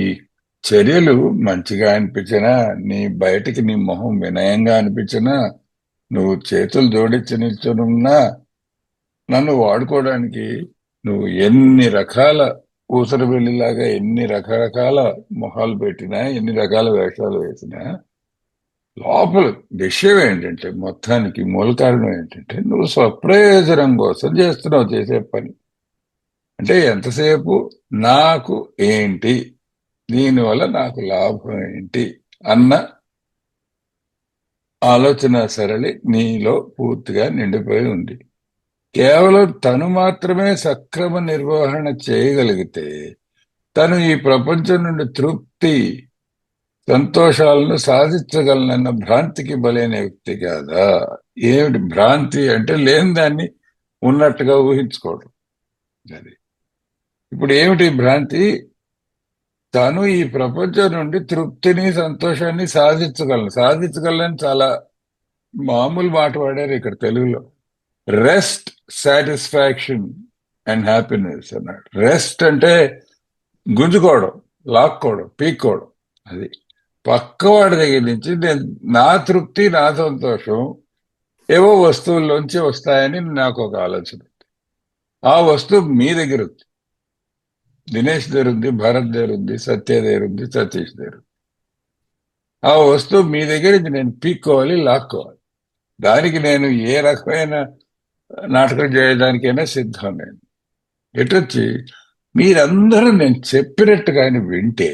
చర్యలు మంచిగా అనిపించినా, నీ బయటికి నీ మొహం వినయంగా అనిపించినా, నువ్వు చేతులు జోడించి నిల్చునున్నా, నన్ను వాడుకోవడానికి నువ్వు ఎన్ని రకాల ఊసర వెళ్ళిలాగా ఎన్ని రకరకాల మొహాలు పెట్టినా, ఎన్ని రకాల వేషాలు వేసినా, లోపల విషయం ఏంటంటే, మొత్తానికి మూల కారణం ఏంటంటే, నువ్వు స్వప్రయోజనం కోసం చేసే పని. అంటే ఎంతసేపు నాకు ఏంటి, దీనివల్ల నాకు లాభం ఏంటి అన్న ఆలోచన సరళి నీలో పూర్తిగా నిండిపోయి ఉంది. కేవలం తను మాత్రమే సక్రమ నిర్వహణ చేయగలిగితే తను ఈ ప్రపంచం నుండి తృప్తి, సంతోషాలను సాధించగలనన్న భ్రాంతికి బలైన వ్యక్తి కాదా. ఏమిటి భ్రాంతి అంటే, లేని దాన్ని ఉన్నట్టుగా ఊహించుకోవడం. అది ఇప్పుడు ఏమిటి భ్రాంతి, తను ఈ ప్రపంచం నుండి తృప్తిని, సంతోషాన్ని సాధించగలని చాలా మామూలు మాట వాడారు ఇక్కడ తెలుగులో. రెస్ట్, సాటిస్ఫాక్షన్ అండ్ హ్యాపీనెస్ అన్నాడు. రెస్ట్ అంటే గుంజుకోవడం, లాక్కోవడం, పీక్కోవడం. అది పక్కవాడి దగ్గర నుంచి నా తృప్తి, నా సంతోషం ఏవో వస్తువుల్లోంచి వస్తాయని నాకు ఒక ఆలోచన. ఆ వస్తువు మీ దగ్గర ఉంది, దినేష్ దగ్గర ఉంది, భరత్ దగ్గర ఉంది, సత్య దగ్గర ఉంది, సతీష్ దగ్గర ఉంది. ఆ వస్తువు మీ దగ్గర నుంచి నేను పీక్కోవాలి, లాక్కోవాలి. దానికి నేను ఏ రకమైన నాటకం చేయడానికైనా సిద్ధం. నేను ఎటొచ్చి మీరందరూ నేను చెప్పినట్టుగాని వింటే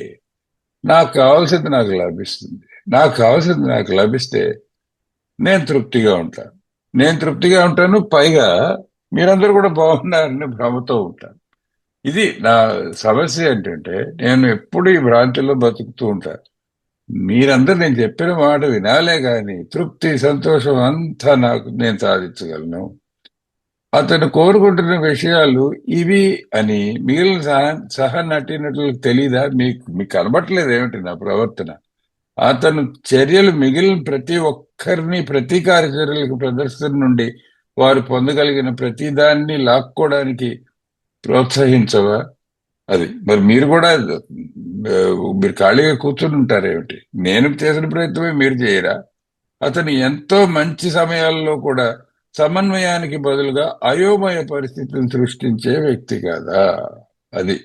నాకు కావాల్సింది నాకు లభిస్తుంది. నాకు కావాల్సింది నాకు లభిస్తే నేను తృప్తిగా ఉంటాను. నేను తృప్తిగా ఉంటాను, పైగా మీరందరూ కూడా బాగున్నారని భ్రమతో ఉంటాను. ఇది నా సమస్య. ఏంటంటే నేను ఎప్పుడు ఈ భ్రాంతిలో బతుకుతూ ఉంటాను. మీరందరూ నేను చెప్పిన మాట వినాలే గాని తృప్తి, సంతోషం అంతా నాకు నేను సాధించగలను. అతను కోరుకుంటున్న విషయాలు ఇవి అని మిగిలిన సహ నటీనటులకు తెలీదా? మీకు కనబట్టలేదు ఏమిటి నా ప్రవర్తన? అతను చర్యలు మిగిలిన ప్రతి ఒక్కరిని ప్రతీకార చర్యలకు ప్రదర్శన నుండి వారు పొందగలిగిన ప్రతి దాన్ని లాక్కోవడానికి ప్రోత్సహించవా? అది మరి మీరు కూడా మీరు ఖాళీగా కూర్చుని ఉంటారేమిటి? నేను చేసిన ప్రయత్నమే మీరు చేయరా? అతను ఎంతో మంచి సమయాల్లో కూడా సమన్వయానికి బదులుగా అయోమయ పరిస్థితిని సృష్టించే వ్యక్తి కాదా? అది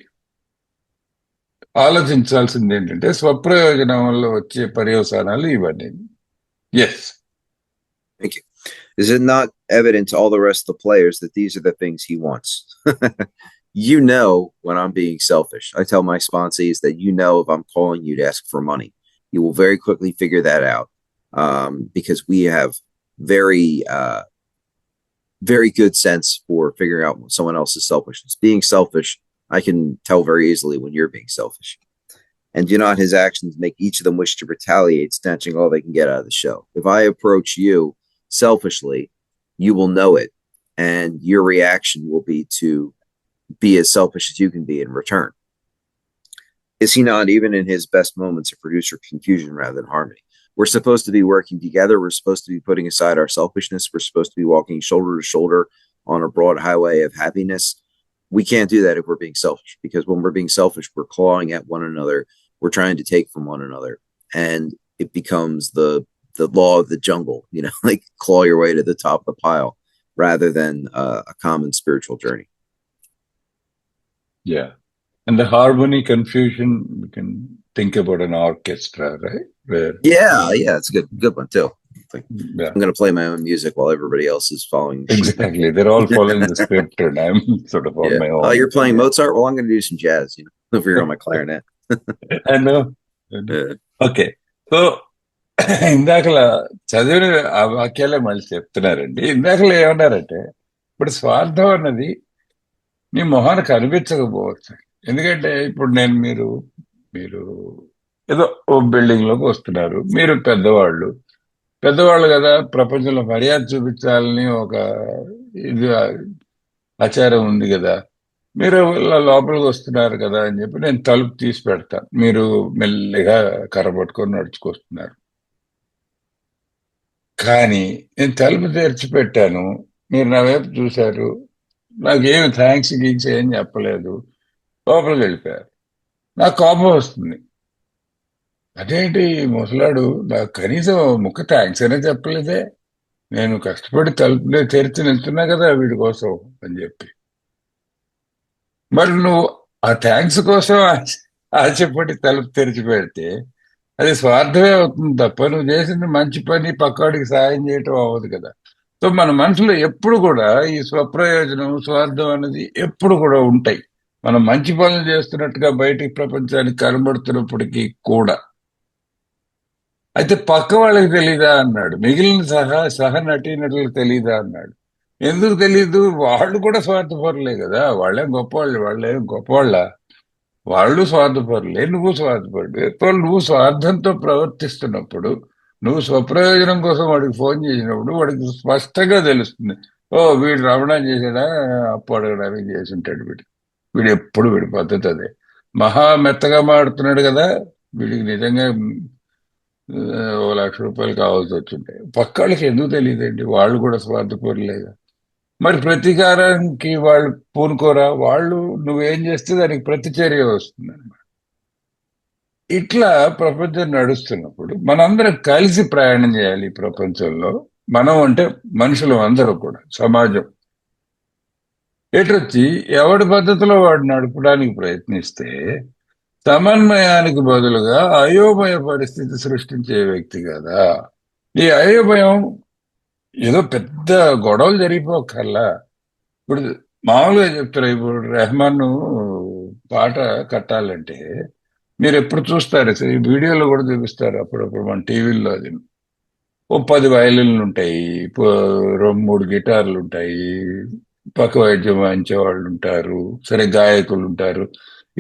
ఆలోచించాల్సింది. ఏంటంటే స్వప్రయోజనం వల్ల వచ్చే పర్యవసానాలు ఇవన్నీ. Yes. Thank you. Is it not evident to all the rest of the players that these are the things he wants? You know when I'm being selfish. I tell my sponsees that if I'm calling you to ask for money. You will very quickly figure that out, because we have very very good sense for figuring out someone else's selfishness. Being selfish, I can tell very easily when you're being selfish. And do not his actions make each of them wish to retaliate, snatching all they can get out of the show. If I approach you selfishly, you will know it, and your reaction will be to be as selfish as you can be in return. Is he not, even in his best moments, a producer of confusion rather than harmony? We're supposed to be working together. We're supposed to be putting aside our selfishness. We're supposed to be walking shoulder to shoulder on a broad highway of happiness. We can't do that if we're being selfish, because when we're being selfish, we're clawing at one another. We're trying to take from one another, and it becomes the law of the jungle, like claw your way to the top of the pile rather than a common spiritual journey. Yeah. And the harmony confusion, we can think about an orchestra, right? Where it's a good one too. Like, I'm going to play my own music while everybody else is following the exactly sheet. They're all following the script, and I'm sort of on my own. Oh, you're playing Mozart? Well, I'm going to do some jazz, over here on my clarinet. I know. Okay. So ఇందాకలా చదివిన ఆ వాక్యాలే మళ్ళీ చెప్తున్నారండి. ఇందాకలా ఏమన్నారంటే, ఇప్పుడు స్వార్థం అన్నది మీ మొహాన్ని కనిపించకపోవచ్చు. ఎందుకంటే ఇప్పుడు నేను మీరు ఏదో ఓ బిల్డింగ్ లోకి వస్తున్నారు. మీరు పెద్దవాళ్ళు కదా, ప్రపంచంలో మర్యాద చూపించాలని ఒక ఇది ఆచారం ఉంది కదా. మీరు లోపలికి వస్తున్నారు కదా అని చెప్పి నేను తలుపు తీసి పెడతాను. మీరు మెల్లిగా కర్ర పట్టుకొని నడుచుకొస్తున్నారు. కానీ నేను తలుపు తెరిచి పెట్టాను, మీరు నా వైపు చూశారు, నాకేమి థ్యాంక్స్ గీక్స్ ఏం చెప్పలేదు, లోపలికి వెళ్ళిపోయారు. నాకు కోపం వస్తుంది. అదేంటి ముసలాడు నాకు కనీసం ముక్క థ్యాంక్స్ అయినా చెప్పలేదే, నేను కష్టపడి తలుపులే తెరిచి నిల్చున్నా కదా వీడి కోసం అని చెప్పి. మరి నువ్వు ఆ థ్యాంక్స్ కోసం ఆశపడి తలుపు తెరిచి పెడితే అది స్వార్థమే అవుతుంది తప్ప నువ్వు చేసిన మంచి పని పక్కవాడికి సాయం చేయటం అవ్వదు కదా. సో మన మనసులో ఎప్పుడు కూడా ఈ స్వప్రయోజనం, స్వార్థం అనేది ఎప్పుడు కూడా ఉంటాయి. మనం మంచి పనులు చేస్తున్నట్టుగా బయటికి ప్రపంచానికి కనబడుతున్నప్పటికీ కూడా. అయితే పక్క వాళ్ళకి తెలీదా అన్నాడు, మిగిలిన సహ నటీనటులకు తెలీదా అన్నాడు. ఎందుకు తెలీదు? వాళ్ళు కూడా స్వార్థపరులే కదా. వాళ్ళేం గొప్పవాళ్ళ? వాళ్ళు స్వార్థపరులే, నువ్వు స్వార్థపరుడు. నువ్వు స్వార్థంతో ప్రవర్తిస్తున్నప్పుడు, నువ్వు స్వప్రయోజనం కోసం వాడికి ఫోన్ చేసినప్పుడు వాడికి స్పష్టంగా తెలుస్తుంది, వీడు రమణ చేసాడా, అప్పు అడగడానికి చేసి ఉంటాడు వీడు ఎప్పుడు వీడి పద్ధతి అదే. మహా మెత్తగా మాడుతున్నాడు కదా, వీడికి నిజంగా ₹1,00,000 కావాల్సి వచ్చింటాయి. పక్కాళ్ళకి ఎందుకు తెలియదండి? వాళ్ళు కూడా స్వార్థపరులేగా. మరి ప్రతీకారానికి వాళ్ళు పూనుకోరా? వాళ్ళు నువ్వేం చేస్తే దానికి ప్రతిచర్య వస్తుంది అన్నమాట. ఇట్లా ప్రపంచం నడుస్తున్నప్పుడు మనందరం కలిసి ప్రయాణం చేయాలి ఈ ప్రపంచంలో. మనం అంటే మనుషులు అందరూ కూడా, సమాజం. ఎటొచ్చి ఎవడి పద్ధతిలో వాడు నడపడానికి ప్రయత్నిస్తే సమన్వయానికి బదులుగా అయోమయ పరిస్థితి సృష్టించే వ్యక్తి కదా. ఈ అయోమయం ఏదో పెద్ద గొడవలు జరిగిపోకర్లా. ఇప్పుడు మామూలుగా చెప్తారు, ఇప్పుడు రెహమాన్ పాట కట్టాలంటే మీరు ఎప్పుడు చూస్తారు, ఈ వీడియోలో కూడా చూపిస్తారు అప్పుడప్పుడు మన టీవీల్లో. అది ఓ 10 వయలిన్లు ఉంటాయి, 3 గిటార్లు ఉంటాయి, పక్క వాయిద్యం వాయించే వాళ్ళు ఉంటారు, సరే గాయకులు ఉంటారు.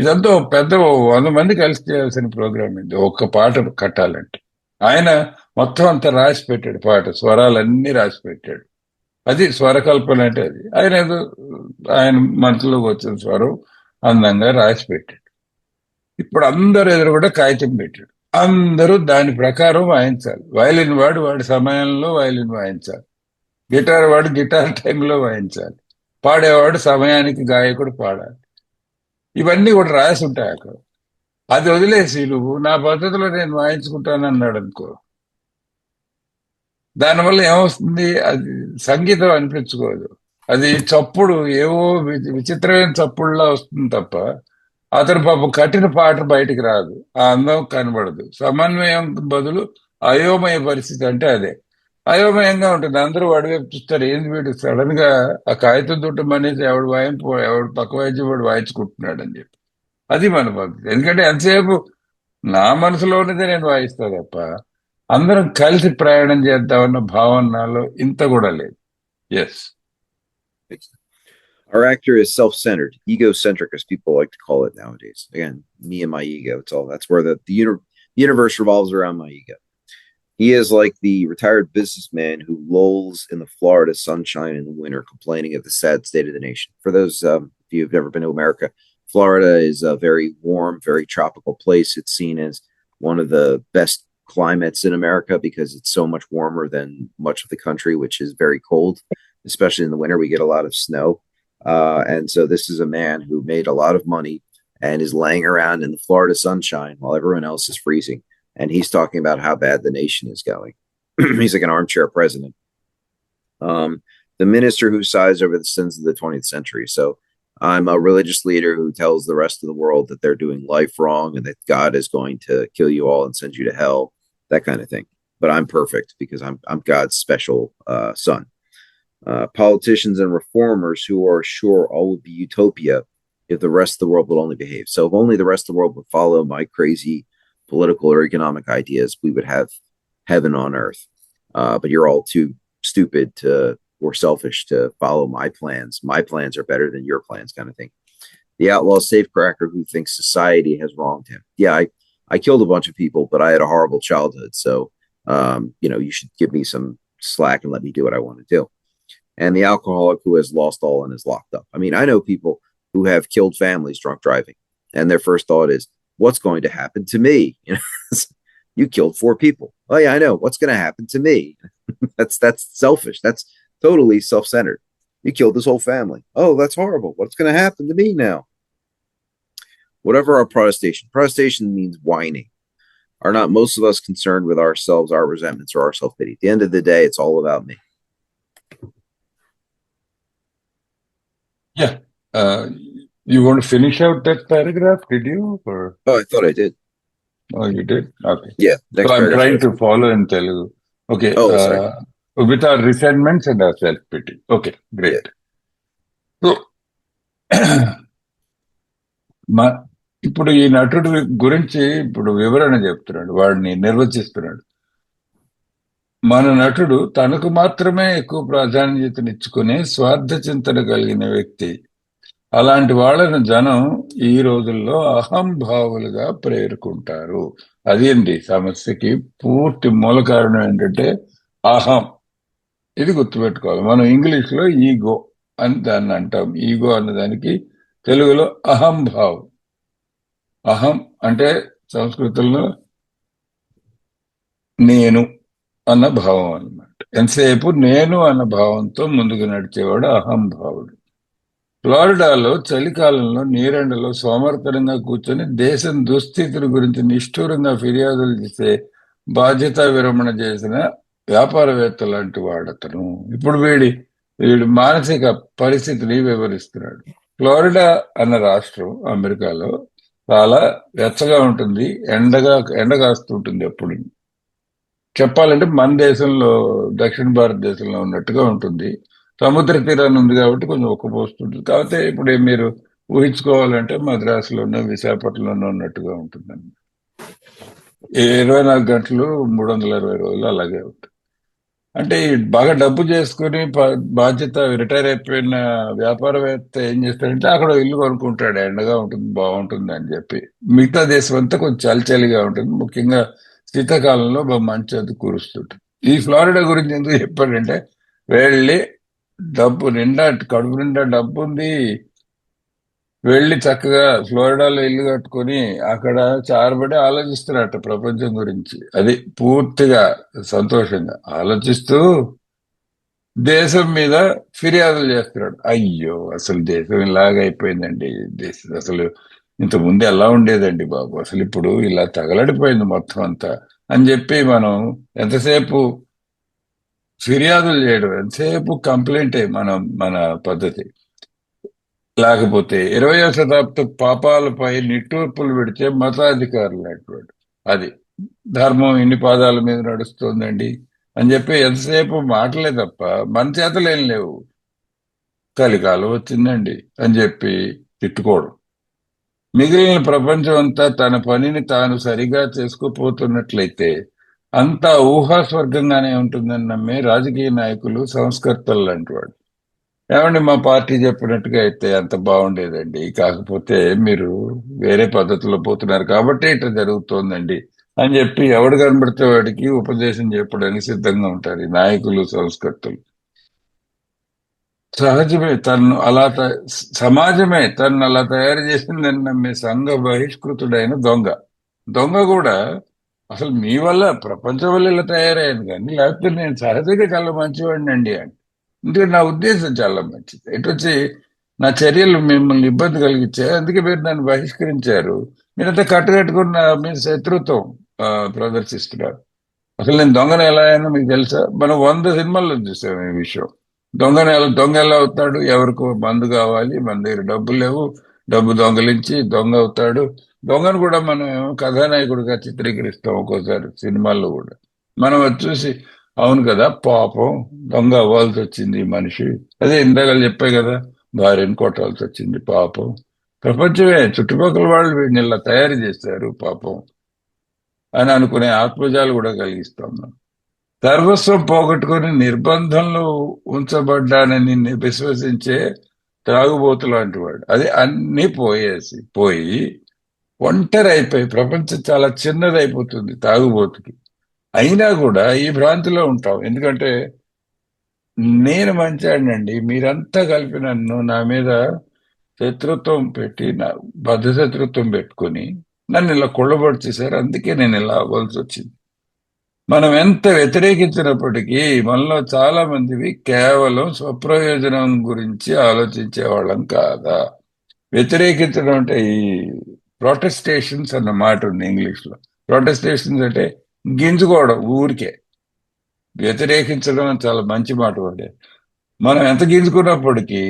ఇదంతా ఒక పెద్ద 100 మంది కలిసి చేయాల్సిన ప్రోగ్రామ్ ఇది ఒక్క పాట కట్టాలంటే. ఆయన మొత్తం అంతా రాసి పెట్టాడు, పాట స్వరాలన్నీ రాసి పెట్టాడు. అది స్వరకల్పన అంటే. అది ఆయన ఏదో ఆయన మనసులోకి వచ్చిన స్వరం అందంగా రాసి పెట్టాడు. ఇప్పుడు అందరు ఎదురు కూడా కాగితం పెట్టాడు, అందరూ దాని ప్రకారం వాయించాలి. వయలిన్ వాడు వాడి సమయంలో వయలిన్ వాయించాలి, గిటార్ వాడు గిటార్ టైంలో వాయించాలి, పాడేవాడు సమయానికి గాయకుడు పాడాలి. ఇవన్నీ కూడా రాసి ఉంటాయి అక్కడ. అది వదిలేసి నువ్వు నా పద్ధతిలో నేను వాయించుకుంటాను అన్నాడు అనుకో, దానివల్ల ఏమొస్తుంది, అది సంగీతం అనిపించుకోదు. అది చప్పుడు ఏవో విచిత్రమైన చప్పుడులా వస్తుంది తప్ప అతను పాపం కట్టిన పాట బయటికి రాదు, ఆ అందం కనబడదు. సమన్వయం బదులు అయోమయ పరిస్థితి అంటే అదే. అయోమయంగా ఉంటుంది, అందరూ వాడివైపు చూస్తారు, ఏంది వీడు సడన్ గా ఆ కాగితం దుట్టం అనేది ఎవడు వాయింపు ఎవడు పక్క వాయించి వాడు వాయించుకుంటున్నాడు అని చెప్పి. అది మన పద్ధతి. ఎందుకంటే ఎంతసేపు నా మనసులోనిదే నేను వాయిస్తా తప్ప అందరం కలిసి ప్రయాణం చేద్దామన్న భావన నాలో ఇంత కూడా లేదు. Yes. Our actor is self-centered, egocentric, as people like to call it nowadays. Again, me and my ego. It's all that's where the universe revolves around my ego. He is like the retired businessman who lolls in the Florida sunshine in the winter, complaining of the sad state of the nation. For those if you've never been to America, Florida is a very warm, very tropical place. It's seen as one of the best climates in America because it's so much warmer than much of the country, which is very cold. Especially in the winter, we get a lot of snow. And so this is a man who made a lot of money and is laying around in the Florida sunshine while everyone else is freezing. And he's talking about how bad the nation is going. He's like an armchair president. The minister who sighs over the sins of the 20th century. So I'm a religious leader who tells the rest of the world that they're doing life wrong and that God is going to kill you all and send you to hell, that kind of thing. But I'm perfect because I'm God's special son. Politicians and reformers who are sure all would be utopia if the rest of the world would only behave. So if only the rest of the world would follow my crazy political or economic ideas, we would have heaven on earth. But you're all too stupid or selfish to follow my plans. My plans are better than your plans, kind of thing. The outlaw safecracker who thinks society has wronged him. Yeah, I killed a bunch of people, but I had a horrible childhood. So, you should give me some slack and let me do what I want to do. And the alcoholic who has lost all and is locked up. I mean, I know people who have killed families drunk driving, and their first thought is, what's going to happen to me? You killed 4 people. Oh yeah, I know. What's going to happen to me? That's selfish. That's totally self-centered. You killed this whole family. Oh, that's horrible. What's going to happen to me now? Whatever our protestation means whining. Are not most of us concerned with ourselves, our resentments, or our self-pity? At the end of the day, it's all about me. Yeah. You want to finish out that paragraph, did you? Or? Oh, I thought I did. Oh, you did? Okay. Yeah. So I'm trying to follow in Telugu. Okay. Oh, sorry. With our resentments and our self-pity. Okay, great. Yeah. So, ఇప్పుడు ఈ నటుడి గురించి ఇప్పుడు వివరణ చెప్తున్నాడు, వాడిని నిర్వచిస్తున్నాడు. మన నటుడు తనకు మాత్రమే ఎక్కువ ప్రాధాన్యతనిచ్చుకునే స్వార్థ చింతన కలిగిన వ్యక్తి. అలాంటి వాళ్ళను జనం ఈ రోజుల్లో అహంభావులుగా ప్రేరుకుంటారు. అదేంటి సమస్యకి పూర్తి మూల కారణం ఏంటంటే అహం. ఇది గుర్తుపెట్టుకోవాలి. మనం ఇంగ్లీష్ లో ఈగో అని దాన్ని అంటాం. ఈగో అన్నదానికి తెలుగులో అహంభావం. అహం అంటే సంస్కృతంలో నేను అన్న భావం అన్నమాట. ఎంతసేపు నేను అన్న భావంతో ముందుకు నడిచేవాడు అహంభావుడు. ఫ్లోరిడాలో చలికాలంలో నీరెండలో సోమర్తనంగా కూర్చొని దేశం దుస్థితుల గురించి నిష్ఠూరంగా ఫిర్యాదులు చేసే బాధ్యతా విరమణ చేసిన వ్యాపారవేత్త లాంటి వాడతను. ఇప్పుడు వీడి వీడు మానసిక పరిస్థితిని వివరిస్తున్నాడు. ఫ్లోరిడా అన్న రాష్ట్రం అమెరికాలో చాలా వెచ్చగా ఉంటుంది, ఎండ కాస్తుంటుంది ఎప్పుడు. చెప్పాలంటే మన దేశంలో, దక్షిణ భారతదేశంలో ఉన్నట్టుగా ఉంటుంది. సముద్ర తీరాన్ని ఉంది కాబట్టి కొంచెం ఉక్కపోస్తుంటుంది. కాకపోతే ఇప్పుడు మీరు ఊహించుకోవాలంటే మద్రాసులోనో విశాఖపట్నంలోనో ఉన్నట్టుగా ఉంటుందండి. 24 గంటలు 360 రోజులు అలాగే ఉంటుంది. అంటే ఈ బాగా డబ్బు చేసుకుని బాధ్యత రిటైర్ అయిపోయిన వ్యాపారవేత్త ఏం చేస్తాడంటే అక్కడ ఇల్లు కొనుక్కుంటాడు, ఎండగా ఉంటుంది బాగుంటుంది అని చెప్పి. మిగతా దేశం అంతా కొంచెం చలిచలిగా ఉంటుంది, ముఖ్యంగా శీతాకాలంలో బాగా మంచు అది కురుస్తుంటుంది. ఈ ఫ్లోరిడా గురించి ఎందుకు చెప్పాడంటే, వెళ్ళి డబ్బు నిండా, కడుపు నిండా డబ్బు ఉంది, వెళ్ళి చక్కగా ఫ్లోరిడాలో ఇల్లు కట్టుకొని అక్కడ చారబడి ఆలోచిస్తున్నట్టు ప్రపంచం గురించి. అది పూర్తిగా సంతోషంగా ఆలోచిస్తూ దేశం మీద ఫిర్యాదులు చేస్తున్నాడు. అయ్యో అసలు దేశం ఇలాగ అయిపోయిందండి, దేశం అసలు ఇంత ముందు ఎలా ఉండేదండి బాబు, అసలు ఇప్పుడు ఇలా తగలడిపోయింది మొత్తం అంతా అని చెప్పి మనం ఎంతసేపు ఫిర్యాదులు చేయడం, ఎంతసేపు కంప్లైంటే మన పద్ధతి. లేకపోతే 20వ శతాబ్దపు పాపాలపై నిట్టూర్పులు పెడితే మతాధికారులు అటువంటి అది ధర్మం ఇన్ని పాదాల మీద నడుస్తోందండి అని చెప్పి ఎంతసేపు మాటలే తప్ప మన చేతలేం లేవు. కలికాలం వచ్చిందండి అని చెప్పి తిట్టుకోవడం. మిగిలిన ప్రపంచం అంతా తన పనిని తాను సరిగా చేసుకోపోతున్నట్లయితే అంతా ఊహాస్వర్గంగానే ఉంటుందని నమ్మే రాజకీయ నాయకులు, సంస్కర్తలు లాంటి వాడు. ఏమండి మా పార్టీ చెప్పినట్టుగా అయితే అంత బాగుండేదండి, కాకపోతే మీరు వేరే పద్ధతిలో పోతున్నారు కాబట్టి ఇట్లా జరుగుతోందండి అని చెప్పి ఎవడు కనబడితే వాడికి ఉపదేశం చెప్పడానికి సిద్ధంగా ఉంటారు ఈ నాయకులు, సంస్కర్తలు. సహజమే తను అలా సమాజమే తను అలా తయారు చేసిందని నమ్మే సంఘ బహిష్కృతుడైన దొంగ. దొంగ కూడా అసలు మీ వల్ల, ప్రపంచం వల్ల ఇలా తయారయ్యాను కానీ, లేకపోతే నేను సహజంగా చాలా మంచివాడిని అండి అని. ఎందుకంటే నా ఉద్దేశం చాలా మంచిది. ఎటు వచ్చి నా చర్యలు మిమ్మల్ని ఇబ్బంది కలిగించాయి, అందుకే మీరు నన్ను బహిష్కరించారు. మీరంతా కట్టుకట్టుకున్న మీ శత్రుత్వం ప్రదర్శిస్తున్నారు. అసలు నేను దొంగను ఎలా అయినా మీకు తెలుసా? మనం 100 సినిమాల్లో చూసాం ఈ విషయం. దొంగ ఎలా అవుతాడు? ఎవరికో మందు కావాలి, మన దగ్గర డబ్బులు లేవు, డబ్బు దొంగలించి దొంగ అవుతాడు. దొంగను కూడా మనం కథానాయకుడిగా చిత్రీకరిస్తాం ఒక్కోసారి సినిమాల్లో కూడా. మనం అది చూసి అవును కదా పాపం దొంగ అవ్వాల్సి వచ్చింది ఈ మనిషి, అదే ఇందాక చెప్పాయి కదా, భార్యను కొట్టాల్సి వచ్చింది పాపం, ప్రపంచమే చుట్టుపక్కల వాళ్ళు వీడిని ఇలా తయారు చేశారు పాపం అని అనుకునే ఆత్మజాలు కూడా కలిగిస్తాం మనం. సర్వస్వం పోగొట్టుకుని నిర్బంధంలో ఉంచబడ్డానని విశ్వసించే త్రాగుబోతు లాంటి వాడు. అది అన్ని పోయి ఒంటరి అయిపోయి ప్రపంచం చాలా చిన్నది అయిపోతుంది తాగుబోతుకి. అయినా కూడా ఈ భ్రాంతిలో ఉంటాం. ఎందుకంటే నేను మంచాడినండి, మీరంతా కలిపి నన్ను నా మీద శత్రుత్వం పెట్టి, నా బద్ధ శత్రుత్వం పెట్టుకుని నన్ను ఇలా కొల్లబొడిచేశారు, అందుకే నేను ఇలా అవ్వాల్సి వచ్చింది. మనం ఎంత వ్యతిరేకించినప్పటికీ మనలో చాలా మందివి కేవలం స్వప్రయోజనం గురించి ఆలోచించే వాళ్ళం కాదా? వ్యతిరేకించడం అంటే ఈ ప్రొటెస్టేషన్స్ అన్న మాట ఉంది ఇంగ్లీష్ లో. ప్రొటెస్టేషన్స్ అంటే గింజుకోవడం ఊరికే. వ్యతిరేకించడం అని చాలా మంచి మాట వాడే. మనం ఎంత గింజుకున్నప్పటికీ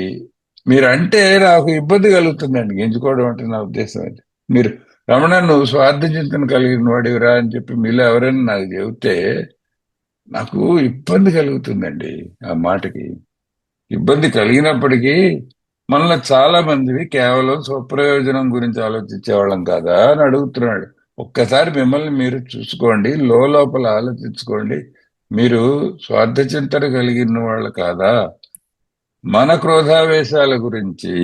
మీరంటే నాకు ఇబ్బంది కలుగుతుందండి, గింజుకోవడం అంటే నా ఉద్దేశం అది. మీరు రమణ నువ్వు స్వార్థ చింతన కలిగిన వాడివిరా అని చెప్పి మీలో ఎవరైనా నాకు చెబితే నాకు ఇబ్బంది కలుగుతుందండి. ఆ మాటకి ఇబ్బంది కలిగినప్పటికీ మనలో చాలా మందివి కేవలం స్వప్రయోజనం గురించి ఆలోచించేవాళ్ళం కాదా అని అడుగుతున్నాడు. ఒక్కసారి మిమ్మల్ని మీరు చూసుకోండి, లోపల ఆలోచించుకోండి. మీరు స్వార్థ చింతన కలిగిన వాళ్ళు కాదా? మన క్రోధావేశాల గురించి,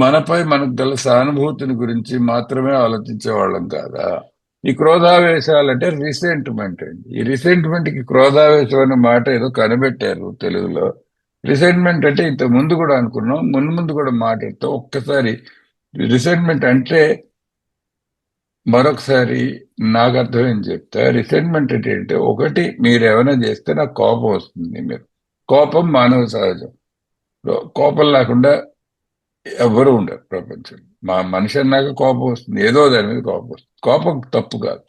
మనపై మనకు గల సానుభూతిని గురించి మాత్రమే ఆలోచించే వాళ్ళం కాదా? ఈ క్రోధావేశాలంటే రిసెంట్మెంట్ అండి. ఈ రిసెంట్మెంట్ కి క్రోధావేశం అనే మాట ఏదో కనిపెట్టారు తెలుగులో. రిసెంట్మెంట్ అంటే ఇంత ముందు కూడా అనుకున్నాం, ముందు కూడా మాట్లాడుతాం. ఒక్కసారి రిసెంట్మెంట్ అంటే మరొకసారి నాకు అర్థమైంది చెప్తా. రిసెంట్మెంట్ అంటే ఏంటంటే, ఒకటి మీరు ఏమైనా చేస్తే నాకు కోపం వస్తుంది. మీరు కోపం మానవ సహజం. కోపం లేకుండా ఎవరు ఉండరు ప్రపంచంలో. మనిషి అన్నాక కోపం వస్తుంది, ఏదో దాని మీద కోపం వస్తుంది. కోపం తప్పు కాదు.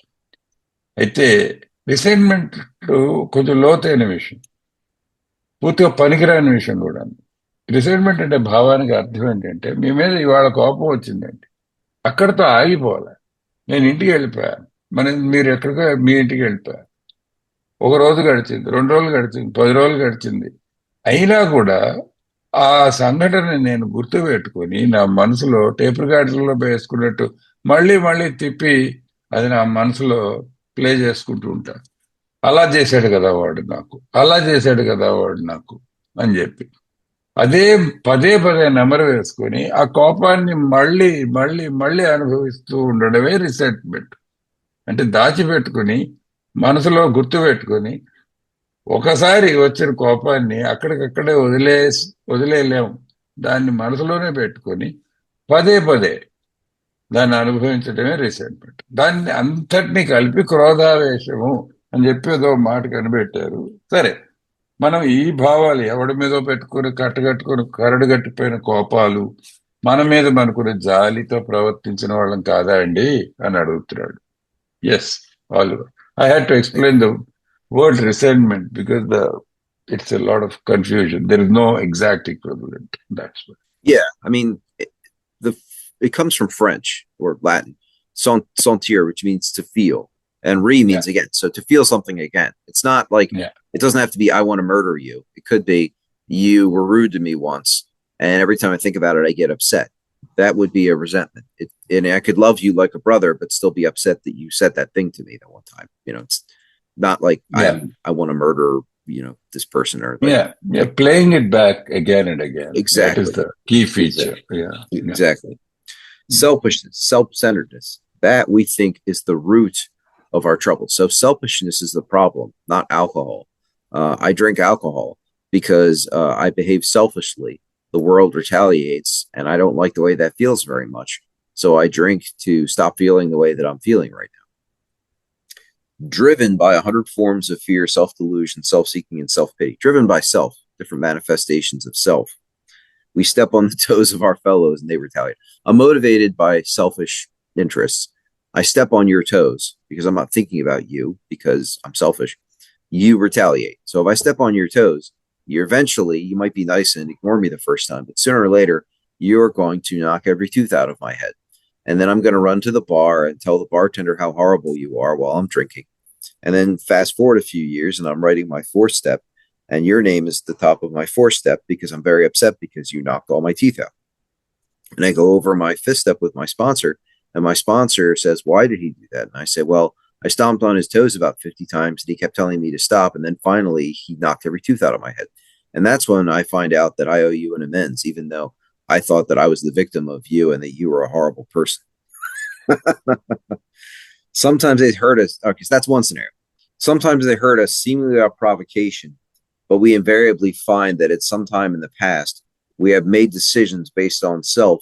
అయితే రిసెంట్మెంట్ కొంచెం లోతైన విషయం. పూర్తిగా పనికిరాని విషయం కూడా. రిసెంట్మెంట్ అంటే భావానికి అర్థం ఏంటంటే, మీ మీద ఇవాళ కోపం వచ్చిందండి, అక్కడితో ఆగిపోవాలి. నేను ఇంటికి వెళ్ళిపోయాను, మీరు ఎక్కడికో మీ ఇంటికి వెళ్ళిపోయారు. ఒక రోజు గడిచింది, 2 రోజులు గడిచింది, 10 రోజులు గడిచింది, అయినా కూడా ఆ సంఘటన నేను గుర్తు పెట్టుకొని నా మనసులో టేప్ రికార్డులో వేసుకున్నట్టు మళ్ళీ మళ్ళీ తిప్పి అది నా మనసులో ప్లే చేసుకుంటూ ఉంటాను. అలా చేశాడు కదా వాడు నాకు, అలా చేశాడు కదా వాడు నాకు అని చెప్పి అదే పదే పదే నెమరు వేసుకొని ఆ కోపాన్ని మళ్ళీ మళ్ళీ మళ్ళీ అనుభవిస్తూ ఉండడమే రిసెంట్మెంట్. అంటే దాచిపెట్టుకుని మనసులో గుర్తు పెట్టుకుని ఒకసారి వచ్చిన కోపాన్ని అక్కడికక్కడే వదిలేయలేము. దాన్ని మనసులోనే పెట్టుకొని పదే పదే దాన్ని అనుభవించడమే రిసెంట్మెంట్. దాన్ని అంతటినీ కలిపి క్రోధావేశము అని చెప్పి ఏదో మాట కనిపెట్టారు. సరే, మనం ఈ భావాలు ఎవడి మీదో పెట్టుకుని కట్టగట్టుకుని కరడు గట్టిపోయిన కోపాలు మన మీద మనకున్న జాలితో ప్రవర్తించిన వాళ్ళం కాదా అండి అని అడుగుతున్నాడు. Yes, all. I had to explain the word resentment because it's a lot of confusion. There is no exact equivalent. That's what. Yeah, I mean, it comes from French or Latin, sentir, which means to feel, and means again. So to feel something again. It's not like it doesn't have to be I want to murder you. It could be you were rude to me once, and every time I think about it, I get upset. That would be a resentment. And I could love you like a brother, but still be upset that you said that thing to me that one time. It's not like I want to murder this person or like, playing it back again and again. Exactly. That is the key feature. Exactly. Selfishness, self-centeredness, that we think is the root of our trouble. So selfishness is the problem, not alcohol. I drink alcohol because I behave selfishly. The world retaliates, and I don't like the way that feels very much. So I drink to stop feeling the way that I'm feeling right now. Driven by 100 forms of fear, self-delusion, self-seeking, and self-pity. Driven by self, different manifestations of self. We step on the toes of our fellows and they retaliate. I'm motivated by selfish interests. I step on your toes because I'm not thinking about you because I'm selfish. You retaliate. So if I step on your toes, you might be nice and ignore me the first time, but sooner or later, you're going to knock every tooth out of my head. And then I'm going to run to the bar and tell the bartender how horrible you are while I'm drinking. And then fast forward a few years and I'm writing my 4th step, and your name is the top of my 4th step because I'm very upset because you knocked all my teeth out. And I go over my 5th step with my sponsor, and my sponsor says, why did he do that? And I say, well, I stomped on his toes about 50 times and he kept telling me to stop. And then finally he knocked every tooth out of my head. And that's when I find out that I owe you an amends, even though I thought that I was the victim of you and that you were a horrible person. Sometimes they hurt us. Okay, so that's one scenario. Sometimes they hurt us seemingly without provocation, but we invariably find that at some time in the past, we have made decisions based on self,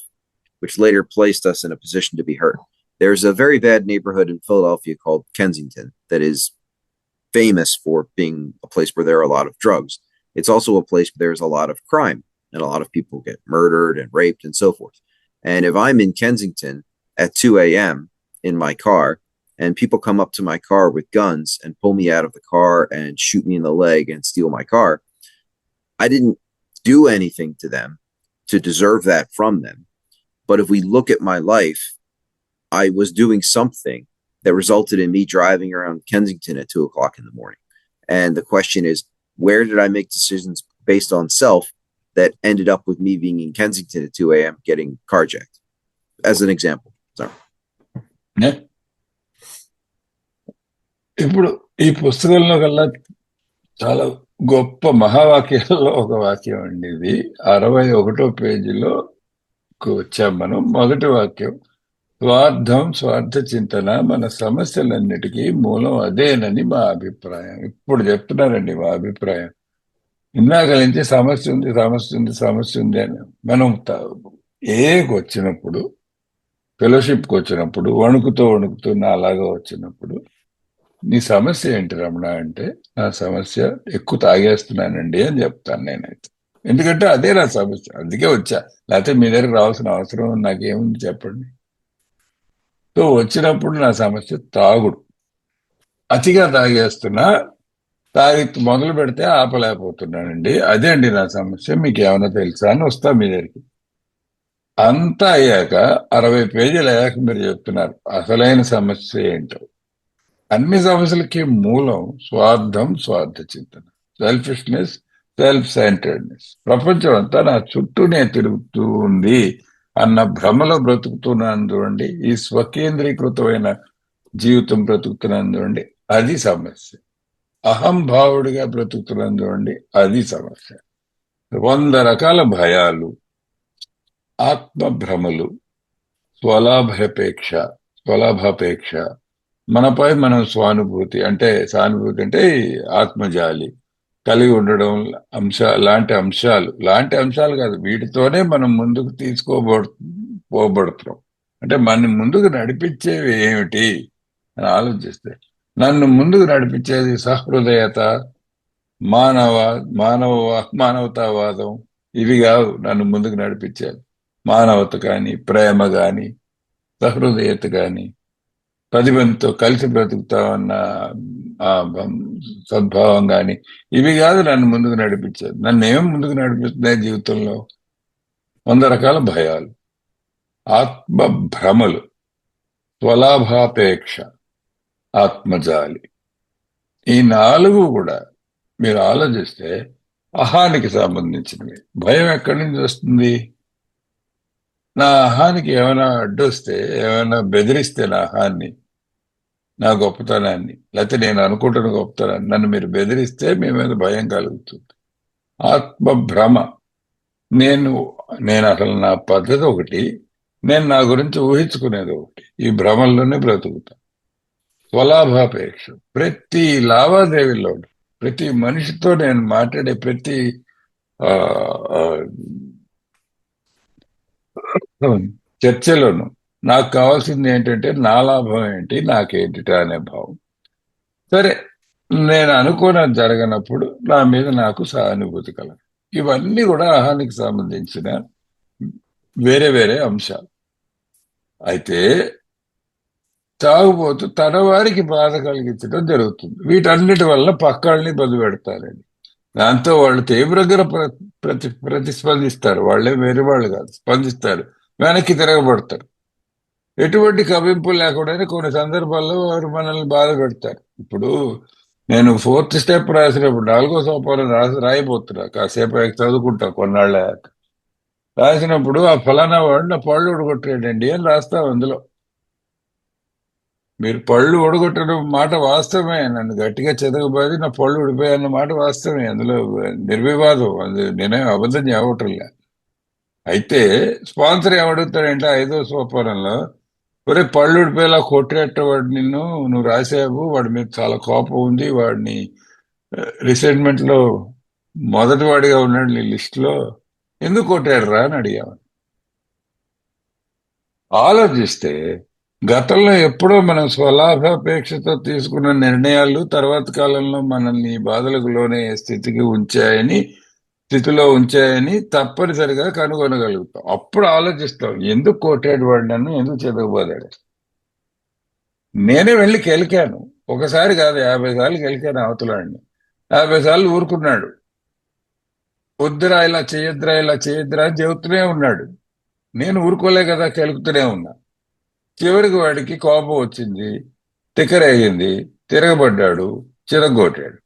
which later placed us in a position to be hurt. There's a very bad neighborhood in Philadelphia called Kensington that is famous for being a place where there are a lot of drugs. It's also a place where there's a lot of crime and a lot of people get murdered and raped and so forth. And if I'm in Kensington at 2 a.m. in my car, and people come up to my car with guns and pull me out of the car and shoot me in the leg and steal my car, I didn't do anything to them to deserve that from them. But if we look at my life, I was doing something that resulted in me driving around Kensington at 2 o'clock in the morning. And the question is, where did I make decisions based on self that ended up with me being in Kensington at 2 a.m. getting carjacked? As an example. Sorry. Yeah. ఇప్పుడు ఈ పుస్తకంలో కల్లా చాలా గొప్ప మహావాక్యాల్లో ఒక వాక్యం అండి ఇది. 61వ పేజీలో వచ్చాం మనం. మొదటి వాక్యం, స్వార్థం, స్వార్థ చింతన మన సమస్యలన్నిటికీ మూలం అదేనని మా అభిప్రాయం. ఇప్పుడు చెప్తున్నారండి మా అభిప్రాయం. ఇందాక నుంచి సమస్య ఉంది సమస్య ఉంది సమస్య ఉంది అని మనం వచ్చినప్పుడు, ఫెలోషిప్కి వచ్చినప్పుడు వణుకుతూ నాలాగా వచ్చినప్పుడు, నీ సమస్య ఏంటి రమణ అంటే, నా సమస్య ఎక్కువ తాగేస్తున్నానండి అని చెప్తాను నేనైతే. ఎందుకంటే అదే నా సమస్య, అందుకే వచ్చా. లేకపోతే మీ దగ్గరికి రావాల్సిన అవసరం నాకేముంది చెప్పండి. సో వచ్చినప్పుడు నా సమస్య తాగుడు, అతిగా తాగేస్తున్నా, తాగి మొదలు పెడితే ఆపలేకపోతున్నానండి. అదే అండి నా సమస్య, మీకు ఏమైనా తెలుసా అని వస్తా మీ దగ్గరికి. అంతా అయ్యాక 60 పేజీలు అయ్యాక మీరు చెప్తున్నారు అసలైన సమస్య ఏంటో. అన్ని సమస్యలకి మూలం స్వార్థం, స్వార్థ చింతన, సెల్ఫిష్నెస్, సెల్ఫ్ సెంటర్డ్నెస్. ప్రపంచం అంతా నా చుట్టూనే తిరుగుతూ ఉంది అన్న భ్రమలో బ్రతుకుతున్నాను చూడండి. ఈ స్వకేంద్రీకృతమైన జీవితం బ్రతుకుతున్నాను చూడండి, అది సమస్య. అహంభావుడిగా బ్రతుకుతున్నాను చూడండి, అది సమస్య. 100 రకాల భయాలు, ఆత్మభ్రమలు, స్వలాభాపేక్ష, స్వలాభాపేక్ష, మనపై మనం స్వానుభూతి అంటే సానుభూతి అంటే ఈ ఆత్మజాలి కలిగి ఉండడం, లాంటి అంశాలు కాదు, వీటితోనే మనం ముందుకు పోబడుతున్నాం. అంటే మన ముందుకు నడిపించేవి ఏమిటి అని ఆలోచిస్తే, నన్ను ముందుకు నడిపించేది సహృదయత, మానవ మానవ మానవతావాదం, ఇవి కావు నన్ను ముందుకు నడిపించేది. మానవత కానీ, ప్రేమ కానీ, సహృదయత కానీ, 10 మందితో కలిసి బ్రతుకుతామన్న ఆ సద్భావం కానీ, ఇవి కాదు నన్ను ముందుకు నడిపించేది. నన్ను ఏం ముందుకు నడిపిస్తున్నాయి జీవితంలో? 100 రకాల భయాలు, ఆత్మ భ్రమలు, స్వలాభాపేక్ష, ఆత్మజాలి. ఈ 4 కూడా మీరు ఆలోచిస్తే అహానికి సంబంధించినవి. భయం ఎక్కడి నుంచి వస్తుంది? నా అహానికి ఏమైనా అడ్డొస్తే, ఏమైనా బెదిరిస్తే నా అహాన్ని, నా గొప్పతనాన్ని, లేకపోతే నేను అనుకుంటున్న గొప్పతనాన్ని నన్ను మీరు బెదిరిస్తే మీ మీద భయం కలుగుతుంది. ఆత్మ భ్రమ. నేను నేను అసలు నా పద్ధతి ఒకటి, నేను నా గురించి ఊహించుకునేది ఒకటి. ఈ భ్రమల్లోనే బ్రతుకుతా. స్వలాభాపేక్ష. ప్రతి లావాదేవీలో, ప్రతి మనిషితో నేను మాట్లాడే ప్రతి ఆ, ఆ, చర్చలోను నాకు కావాల్సింది ఏంటంటే నా లాభం ఏంటి, నాకేంటి అనే భావం. సరే, నేను అనుకున్నది జరగనప్పుడు నా మీద నాకు సహానుభూతి కలదు. ఇవన్నీ కూడా అహానికి సంబంధించిన వేరే వేరే అంశాలు. అయితే తాగుబోతూ తన వారికి బాధ కలిగించడం జరుగుతుంది. వీటన్నిటి వల్ల పక్కాళ్ళని ఇబ్బంది పెడతారండి. దాంతో వాళ్ళు తీవ్రంగా ప్రతిస్పందిస్తారు. వాళ్ళే వేరే వాళ్ళు కాదు, స్పందిస్తారు, వెనక్కి తిరగబడతారు. ఎటువంటి కవింపు లేకుండానే కొన్ని సందర్భాల్లో వారు మనల్ని బాధ పెడతారు. ఇప్పుడు నేను 4th స్టెప్ రాసినప్పుడు 4వ సోపానం రాయిపోతున్నా, కాసేపు చదువుకుంటా కొన్నాళ్ళ. రాసినప్పుడు ఆ ఫలానా వాడు నా పళ్ళు ఉడగొట్టాడండి అని రాస్తాం అందులో. మీరు పళ్ళు ఉడగొట్టడం మాట వాస్తవమే, నన్ను గట్టిగా చెదగబాది నా పళ్ళు ఉడిపోయాయన్న మాట వాస్తవమే, అందులో నిర్వివాదం, అది నేనేం అబద్ధం చెప్పట్లే. అయితే స్పాన్సర్ ఏమడుగుతాడంటే 5వ సోపానంలో, ఒరే పళ్ళు ఉడిపోయేలా కొట్టేట వాడు నిన్ను, నువ్వు రాసావు, వాడి మీద చాలా కోపం ఉంది, వాడిని రిసెంట్మెంట్ లో మొదటి వాడిగా ఉన్నాడు నీ లిస్ట్ లో, ఎందుకు కొట్టాడు రా అని అడిగాము. ఆలోచిస్తే గతంలో ఎప్పుడో మనం స్వలాభాపేక్షతో తీసుకున్న నిర్ణయాలు తర్వాత కాలంలో మనల్ని ఈ బాధలకు లోనే స్థితిలో ఉంచాయని తప్పనిసరిగా కనుగొనగలుగుతాం. అప్పుడు ఆలోచిస్తాం, ఎందుకు కొట్టాడు వాడు నన్ను, ఎందుకు చదవబోదాడు. నేనే వెళ్ళి కెలికాను, ఒకసారి కాదు 50 సార్లు కెలికాను అవతలాడిని. 50 సార్లు ఊరుకున్నాడు. వద్దురా ఇలా చేయొద్దురా ఇలా చేయొద్దురా అని చెబుతూనే ఉన్నాడు. నేను ఊరుకోలే కదా, కెలుకుతూనే ఉన్నా. చివరికి వాడికి కోపం వచ్చింది, తిక్కరేగింది, తిరగబడ్డాడు, చిరగొట్టాడు.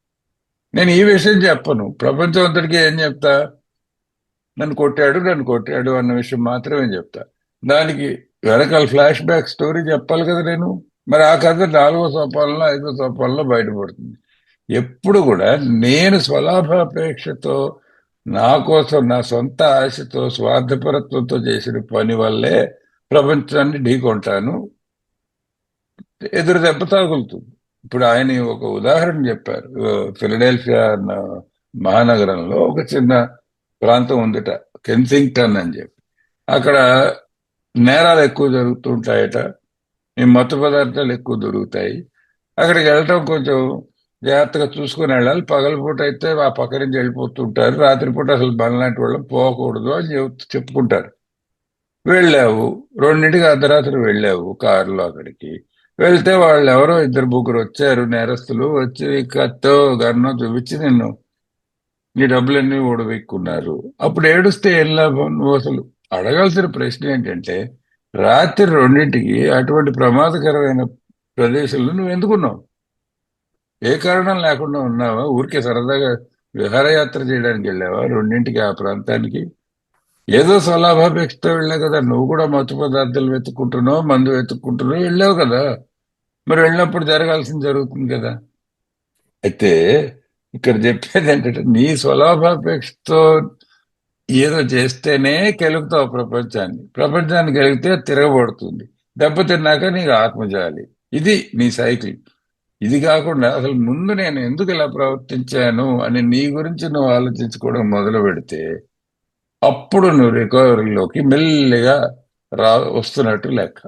నేను ఈ విషయం చెప్పను, ప్రపంచం అంతటికీ ఏం చెప్తా, నన్ను కొట్టాడు అన్న విషయం మాత్రమే చెప్తా. దానికి వెనకాల ఫ్లాష్ బ్యాక్ స్టోరీ చెప్పాలి కదా నేను. మరి ఆ కథ 4వ సోపానంలో 5వ సోపానంలో బయటపడుతుంది. ఎప్పుడు కూడా నేను స్వలాభాపేక్షతో, నా కోసం, నా సొంత ఆశతో, స్వార్థపరత్వంతో చేసిన పని వల్లే ప్రపంచాన్ని ఢీకొంటాను, ఎదురు దెబ్బ తగులుతుంది. ఇప్పుడు ఆయన ఒక ఉదాహరణ చెప్పారు. ఫిలడెల్ఫియా అన్న మహానగరంలో ఒక చిన్న ప్రాంతం ఉందిట, కెన్సింగ్టన్ అని చెప్పి. అక్కడ నేరాలు ఎక్కువ జరుగుతుంటాయట, ఈ మత్తు పదార్థాలు ఎక్కువ దొరుకుతాయి. అక్కడికి వెళ్ళటం కొంచెం జాగ్రత్తగా చూసుకుని వెళ్ళాలి. పగలపూట అయితే ఆ పక్క నుంచి వెళ్ళిపోతుంటారు, రాత్రిపూట అసలు బలలాంటి వాళ్ళం పోకూడదు అని చెప్పుకుంటారు. వెళ్ళావు, 2ంటికి అర్ధరాత్రి వెళ్ళావు కారులో అక్కడికి. వెళ్తే వాళ్ళు ఎవరో ఇద్దరు ముగ్గురు వచ్చారు, నేరస్తులు వచ్చి కత్తో గన్నో చూపించి నిన్ను నీ డబ్బులన్నీ ఊడబెక్కున్నారు. అప్పుడు ఏడుస్తే ఏం లాభం? నువ్వు అసలు అడగాల్సిన ప్రశ్న ఏంటంటే, రాత్రి 2ంటికి అటువంటి ప్రమాదకరమైన ప్రదేశంలో నువ్వు ఎందుకున్నావు? ఏ కారణం లేకుండా ఉన్నావా? ఊరికే సరదాగా విహారయాత్ర చేయడానికి వెళ్ళావా 2ంటికి ఆ ప్రాంతానికి? ఏదో స్వలాభాపేక్షతో వెళ్ళావు కదా. నువ్వు కూడా మత్తు పదార్థాలు వెతుక్కుంటున్నావు, మందు వెతుక్కుంటున్నావు, వెళ్ళావు కదా. మరి వెళ్ళినప్పుడు జరగాల్సింది జరుగుతుంది కదా. అయితే ఇక్కడ చెప్పేది ఏంటంటే, నీ స్వలాభాపేక్షతో ఏదో చేస్తేనే గెలుగుతావు ప్రపంచాన్ని. ప్రపంచాన్ని గెలిగితే తిరగబడుతుంది. దెబ్బతిన్నాక నీకు ఆత్మజాలి. ఇది నీ సైకిల్. ఇది కాకుండా అసలు ముందు నేను ఎందుకు ఇలా ప్రవర్తించాను అని నీ గురించి నువ్వు ఆలోచించుకోవడం మొదలు పెడితే అప్పుడు నువ్వు రికవరీలోకి మెల్లిగా వస్తున్నట్టు లెక్క.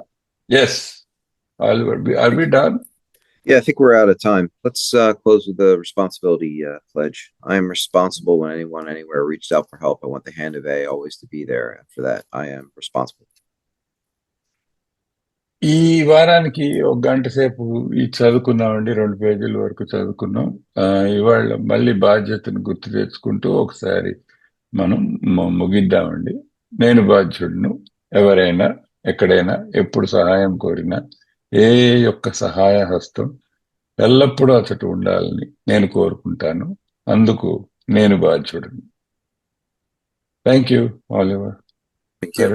Yes, are we done? Yeah, I think we're out of time. Let's close with the responsibility pledge. I am responsible when anyone anywhere reached out for help. I want the hand of A always to be there. And for that, I am responsible. ఈ వారానికి ఒక గంట సేపు ఇది చదువుకున్నామండి. 2 పేజీల వరకు చదువుకున్నాం. ఇవాళ మళ్ళీ బాధ్యతను గుర్తు తెచ్చుకుంటూ ఒకసారి మనం ముగిద్దామండి. నేను బాధ్యుడును. ఎవరైనా ఎక్కడైనా ఎప్పుడు సహాయం కోరినా ఏ యొక్క సహాయ హస్తం ఎల్లప్పుడూ అతడు ఉండాలని నేను కోరుకుంటాను. అందుకు నేను బాధ్యుడును. Thank you, Oliver. Thank you.